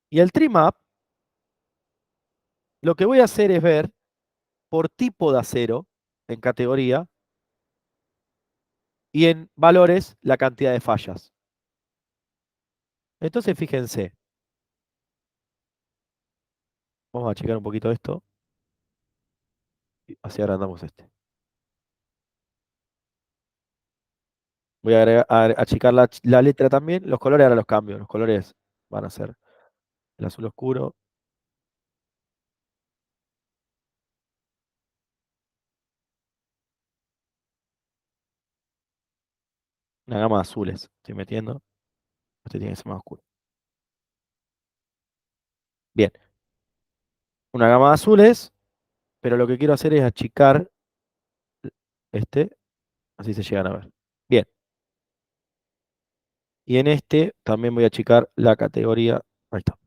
Y el Trimap, lo que voy a hacer es ver por tipo de acero, en categoría, y en valores, la cantidad de fallas. Entonces, fíjense, vamos a checar un poquito esto, y así agrandamos este. Voy a achicar la letra también. Los colores ahora los cambio. Los colores van a ser el azul oscuro. Una gama de azules. Estoy metiendo. Este tiene que ser más oscuro. Bien. Una gama de azules. Pero lo que quiero hacer es achicar este. Así se llegan a ver. Bien. Y en este también voy a achicar la categoría. Ahí está.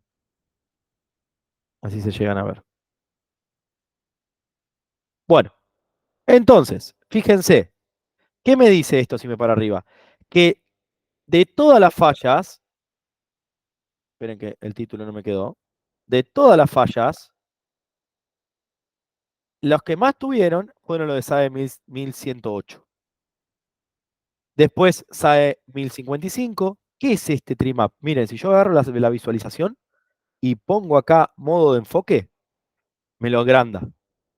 Así se llegan a ver. Bueno. Entonces, fíjense. ¿Qué me dice esto si me paro arriba? Que de todas las fallas. Esperen que el título no me quedó. De todas las fallas, los que más tuvieron fueron los de SAE 1108. Después SAE 1055. ¿Qué es este trimap? Miren, si yo agarro la visualización y pongo acá modo de enfoque, me lo agranda.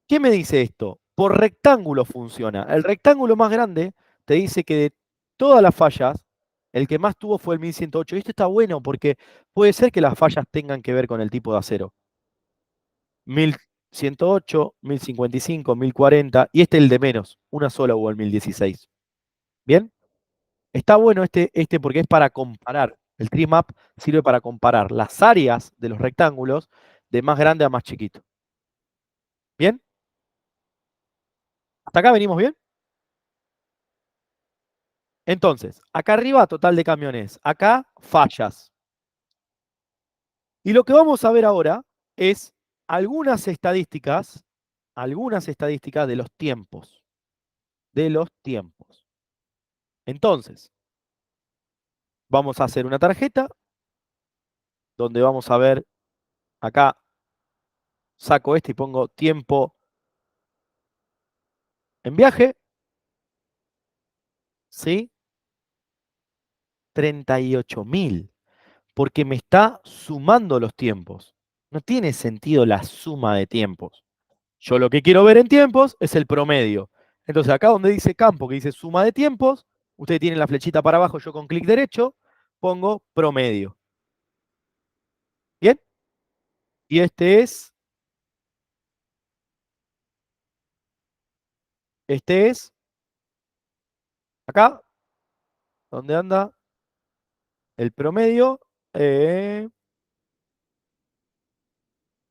¿Qué me dice esto? Por rectángulo funciona. El rectángulo más grande te dice que de todas las fallas, el que más tuvo fue el 1108. Y esto está bueno porque puede ser que las fallas tengan que ver con el tipo de acero. 1108, 1055, 1040 y este el de menos, una sola hubo el 1016. ¿Bien? Está bueno este porque es para comparar. El tree map sirve para comparar las áreas de los rectángulos de más grande a más chiquito. ¿Bien? ¿Hasta acá venimos bien? Entonces, acá arriba total de camiones, acá fallas. Y lo que vamos a ver ahora es algunas estadísticas de los tiempos. De los tiempos. Entonces, vamos a hacer una tarjeta donde vamos a ver, acá saco este y pongo tiempo en viaje, ¿sí? 38.000, porque me está sumando los tiempos. No tiene sentido la suma de tiempos. Yo lo que quiero ver en tiempos es el promedio. Entonces acá donde dice campo, que dice suma de tiempos, ustedes tienen la flechita para abajo, yo con clic derecho pongo promedio. ¿Bien? Y este es, acá, donde anda el promedio, eh,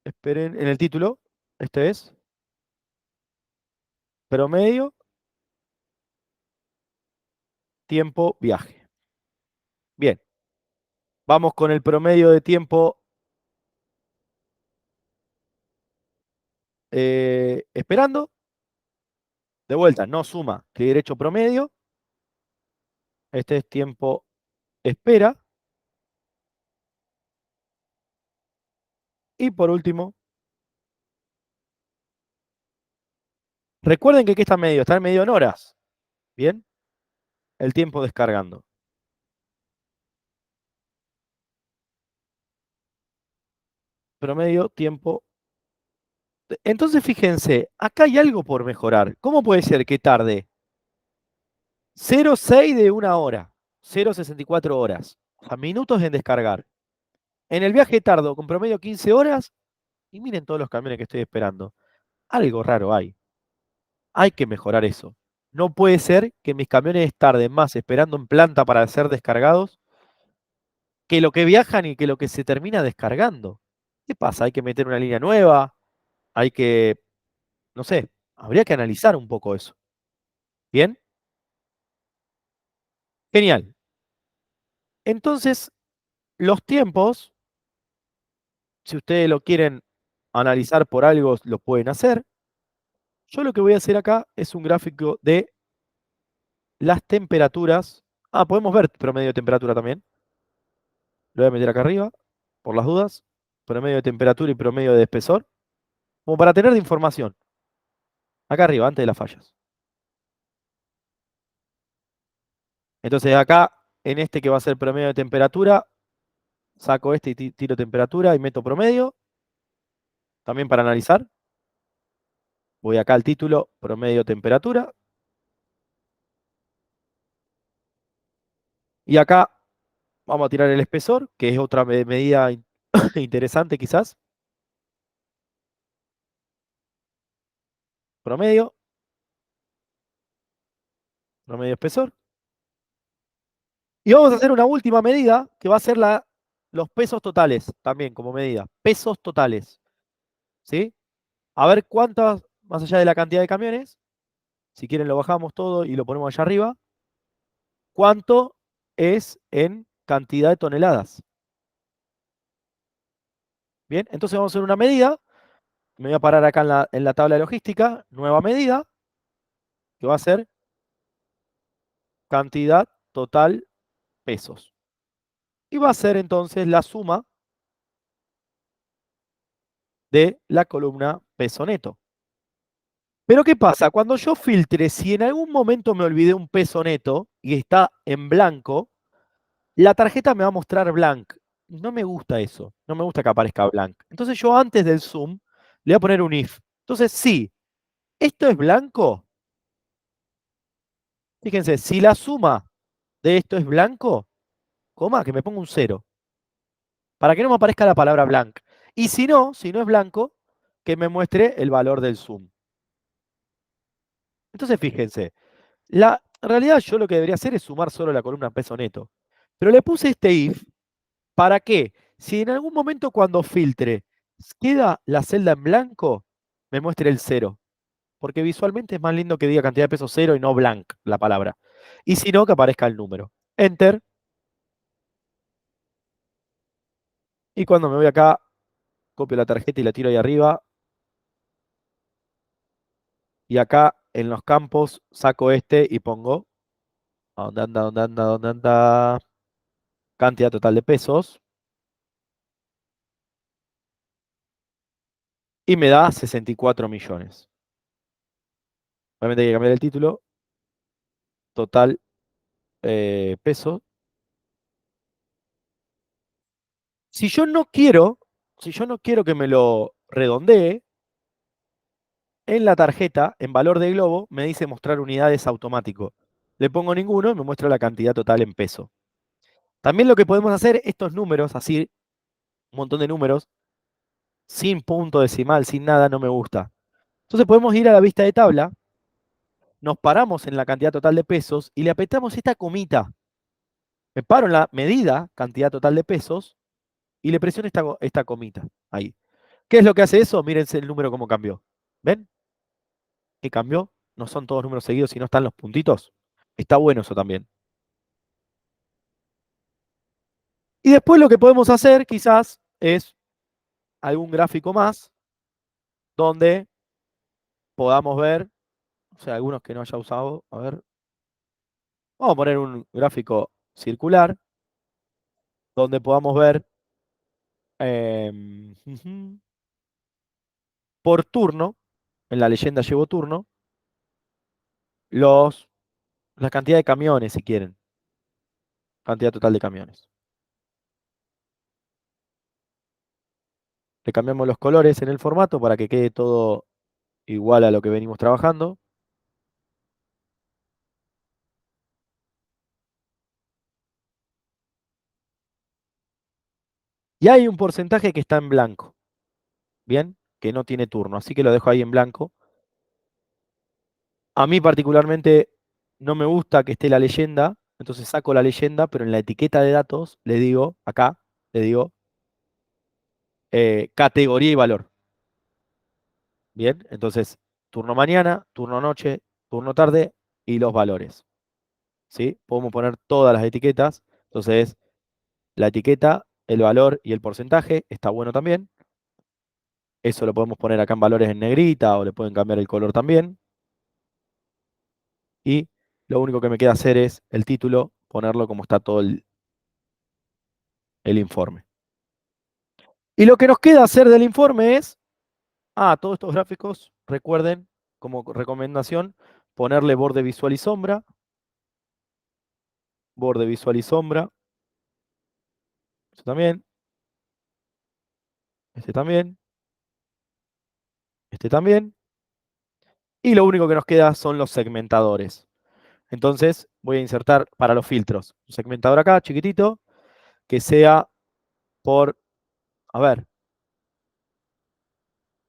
esperen, en el título, este es promedio, tiempo, viaje. Bien, vamos con el promedio de tiempo esperando. De vuelta, no suma, clic derecho promedio. Este es tiempo espera. Y por último, recuerden que ¿qué está medio? Está medio en horas. Bien, el tiempo descargando. Promedio, tiempo. Entonces fíjense, acá hay algo por mejorar. ¿Cómo puede ser que tarde 0,6 de una hora, 0,64 horas, a minutos en descargar? En el viaje tardo con promedio 15 horas y miren todos los camiones que estoy esperando. Algo raro hay. Hay que mejorar eso. No puede ser que mis camiones tarden más esperando en planta para ser descargados que lo que viajan y que lo que se termina descargando. ¿Qué pasa? Hay que meter una línea nueva, hay que, no sé, habría que analizar un poco eso. ¿Bien? Genial. Entonces, los tiempos, si ustedes lo quieren analizar por algo, lo pueden hacer. Yo lo que voy a hacer acá es un gráfico de las temperaturas. Ah, podemos ver promedio de temperatura también. Lo voy a meter acá arriba, por las dudas. Promedio de temperatura y promedio de espesor. Como para tener de información. Acá arriba, antes de las fallas. Entonces acá, en este que va a ser promedio de temperatura, saco este y tiro temperatura y meto promedio. También para analizar. Voy acá al título, promedio temperatura. Y acá vamos a tirar el espesor, que es otra medida interesante quizás. Promedio, promedio espesor. Y vamos a hacer una última medida, que va a ser los pesos totales, también como medida. Pesos totales. ¿Sí? A ver cuántas, más allá de la cantidad de camiones, si quieren lo bajamos todo y lo ponemos allá arriba, cuánto es en cantidad de toneladas. Bien, entonces vamos a hacer una medida. Me voy a parar acá en la tabla de logística, nueva medida, que va a ser cantidad total pesos. Y va a ser entonces la suma de la columna peso neto. Pero ¿qué pasa? Cuando yo filtre, si en algún momento me olvidé un peso neto y está en blanco, la tarjeta me va a mostrar blank. No me gusta eso. No me gusta que aparezca blank. Entonces yo antes del zoom le voy a poner un if. Entonces, si esto es blanco, fíjense, si la suma de esto es blanco, coma, que me ponga un cero. Para que no me aparezca la palabra blank. Y si no es blanco, que me muestre el valor del zoom. Entonces, fíjense, en realidad yo lo que debería hacer es sumar solo la columna peso neto. Pero le puse este if, ¿para qué? Si en algún momento cuando filtre queda la celda en blanco, me muestre el cero. Porque visualmente es más lindo que diga cantidad de peso cero y no blank la palabra. Y si no, que aparezca el número. Enter. Y cuando me voy acá, copio la tarjeta y la tiro ahí arriba. Y acá en los campos saco este y pongo ¿a dónde anda? ¿Dónde anda? ¿Dónde anda? Cantidad total de pesos. Y me da 64 millones. Obviamente hay que cambiar el título. Total peso. Si yo no quiero, si yo no quiero que me lo redondee, en la tarjeta, en valor de globo, me dice mostrar unidades automático. Le pongo ninguno y me muestra la cantidad total en peso. También lo que podemos hacer, estos números, así, un montón de números, sin punto decimal, sin nada, no me gusta. Entonces podemos ir a la vista de tabla, nos paramos en la cantidad total de pesos y le apretamos esta comita. Me paro en la medida, cantidad total de pesos, y le presiono esta comita. Ahí. ¿Qué es lo que hace eso? Mírense el número cómo cambió. ¿Ven? ¿Qué cambió? No son todos números seguidos, sino están los puntitos. Está bueno eso también. Y después lo que podemos hacer quizás es algún gráfico más donde podamos ver O sea, algunos que no haya usado. A ver, vamos a poner un gráfico circular donde podamos ver ujú, por turno, en la leyenda llevo turno, los, la cantidad de camiones, si quieren, cantidad total de camiones. Le cambiamos los colores en el formato para que quede todo igual a lo que venimos trabajando. Y hay un porcentaje que está en blanco, ¿bien? Que no tiene turno, así que lo dejo ahí en blanco. A mí particularmente no me gusta que esté la leyenda, entonces saco la leyenda, pero en la etiqueta de datos le digo, acá, le digo categoría y valor. Bien, entonces turno mañana, turno noche, turno tarde y los valores. ¿Sí? Podemos poner todas las etiquetas. Entonces, la etiqueta, el valor y el porcentaje está bueno también. Eso lo podemos poner acá en valores en negrita o le pueden cambiar el color también. Y lo único que me queda hacer es el título, ponerlo como está todo el informe. Y lo que nos queda hacer del informe es, todos estos gráficos, recuerden, como recomendación, ponerle borde visual y sombra, borde visual y sombra, este también, este también, y lo único que nos queda son los segmentadores. Entonces voy a insertar para los filtros un segmentador acá, chiquitito, que sea por, a ver,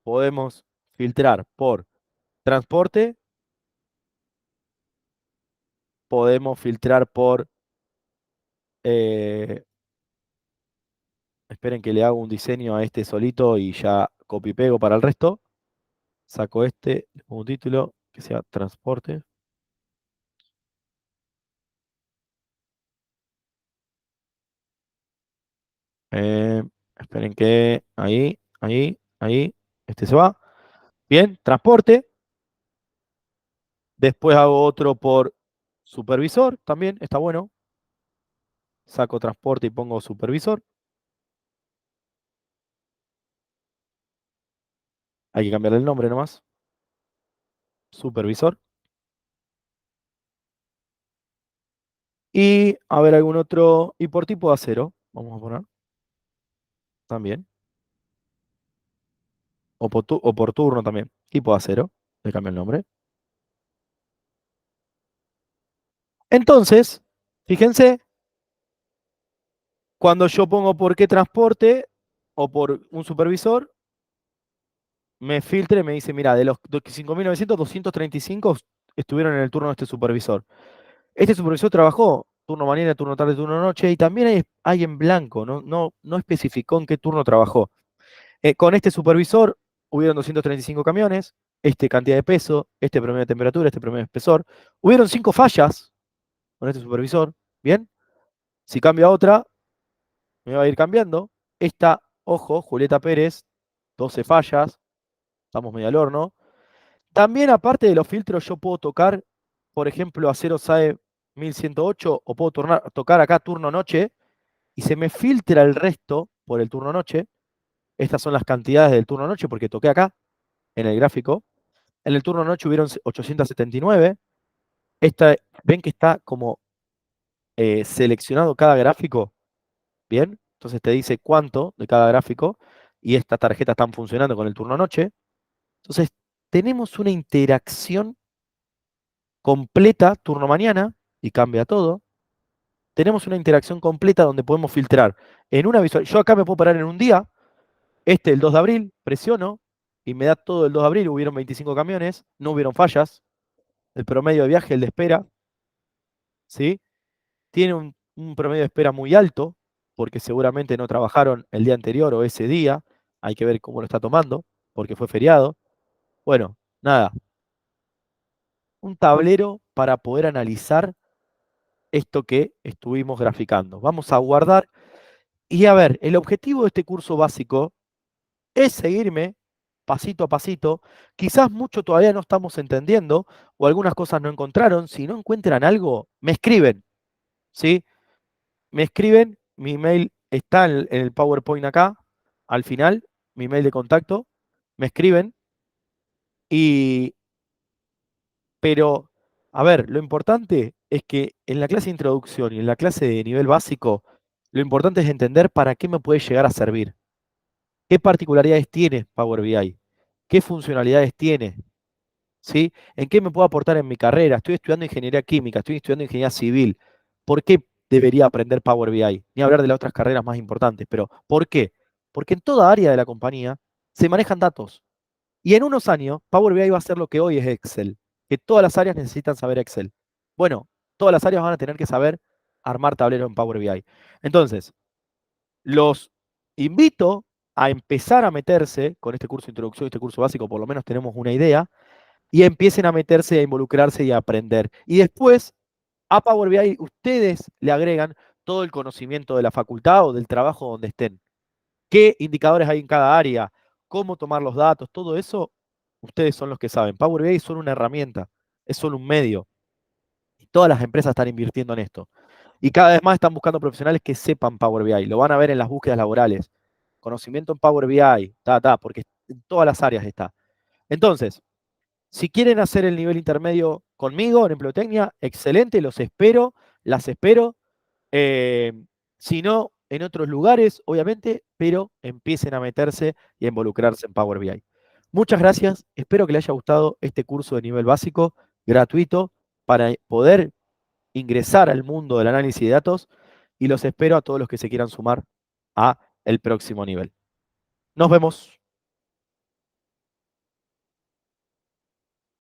podemos filtrar por transporte, podemos filtrar por, eh, esperen que le hago un diseño a este solito y ya copio y pego para el resto. Saco este, le pongo un título que sea transporte. Eh, esperen que ahí, este se va. Bien, transporte. Después hago otro por supervisor, también está bueno. Saco transporte y pongo supervisor. Hay que cambiarle el nombre nomás. Supervisor. Y a ver algún otro. Y por tipo de acero, vamos a poner también. O por turno también. Tipo de acero. Le cambio el nombre. Entonces, fíjense, cuando yo pongo por qué transporte o por un supervisor, me filtra y me dice, mira, de los 5.900, 235 estuvieron en el turno de este supervisor. Este supervisor trabajó turno mañana, turno tarde, turno noche, y también hay en blanco, no especificó en qué turno trabajó. Con este supervisor hubieron 235 camiones, este cantidad de peso, este promedio de temperatura, este promedio de espesor. Hubieron 5 fallas con este supervisor, ¿bien? Si cambio a otra, me va a ir cambiando. Esta, ojo, Julieta Pérez, 12 fallas, estamos medio al horno. También, aparte de los filtros, yo puedo tocar, por ejemplo, Acero SAE 1108 o puedo tocar acá turno noche y se me filtra el resto por el turno noche. Estas son las cantidades del turno noche porque toqué acá en el gráfico. En el turno noche hubieron 879. Esta, ven que está como seleccionado cada gráfico, ¿bien? Entonces te dice cuánto de cada gráfico y estas tarjetas están funcionando con el turno noche. Entonces tenemos una interacción completa turno mañana y cambia todo. Tenemos una interacción completa donde podemos filtrar en una visual. Yo acá me puedo parar en un día, el 2 de abril, presiono y me da todo el 2 de abril, hubieron 25 camiones, no hubieron fallas, el promedio de viaje, el de espera, ¿sí? Tiene un promedio de espera muy alto, porque seguramente no trabajaron el día anterior o ese día, hay que ver cómo lo está tomando, porque fue feriado. Bueno, nada, un tablero para poder analizar esto que estuvimos graficando. Vamos a guardar y a ver, el objetivo de este curso básico es seguirme pasito a pasito. Quizás mucho todavía no estamos entendiendo o algunas cosas no encontraron. Si no encuentran algo, me escriben, ¿sí? Me escriben, mi email está en el PowerPoint acá, al final, mi email de contacto, me escriben y, pero, a ver, lo importante es que en la clase de introducción y en la clase de nivel básico, lo importante es entender para qué me puede llegar a servir, qué particularidades tiene Power BI, qué funcionalidades tiene, ¿sí? ¿En qué me puedo aportar en mi carrera? Estoy estudiando ingeniería química, estoy estudiando ingeniería civil. ¿Por qué debería aprender Power BI? Ni hablar de las otras carreras más importantes, pero ¿por qué? Porque en toda área de la compañía se manejan datos. Y en unos años, Power BI va a ser lo que hoy es Excel, que todas las áreas necesitan saber Excel. Bueno, todas las áreas van a tener que saber armar tablero en Power BI. Entonces, los invito a empezar a meterse con este curso de introducción, este curso básico, por lo menos tenemos una idea, y empiecen a meterse, a involucrarse y a aprender. Y después, a Power BI, ustedes le agregan todo el conocimiento de la facultad o del trabajo donde estén. ¿Qué indicadores hay en cada área? ¿Cómo tomar los datos? Todo eso, ustedes son los que saben. Power BI es solo una herramienta, es solo un medio. Y todas las empresas están invirtiendo en esto. Y cada vez más están buscando profesionales que sepan Power BI. Lo van a ver en las búsquedas laborales. Conocimiento en Power BI, porque en todas las áreas está. Entonces, si quieren hacer el nivel intermedio conmigo en Emplotecnia, excelente, los espero, las espero. Eh, si no, en otros lugares, obviamente, pero empiecen a meterse y a involucrarse en Power BI. Muchas gracias, espero que les haya gustado este curso de nivel básico, gratuito, para poder ingresar al mundo del análisis de datos y los espero a todos los que se quieran sumar a el próximo nivel. Nos vemos.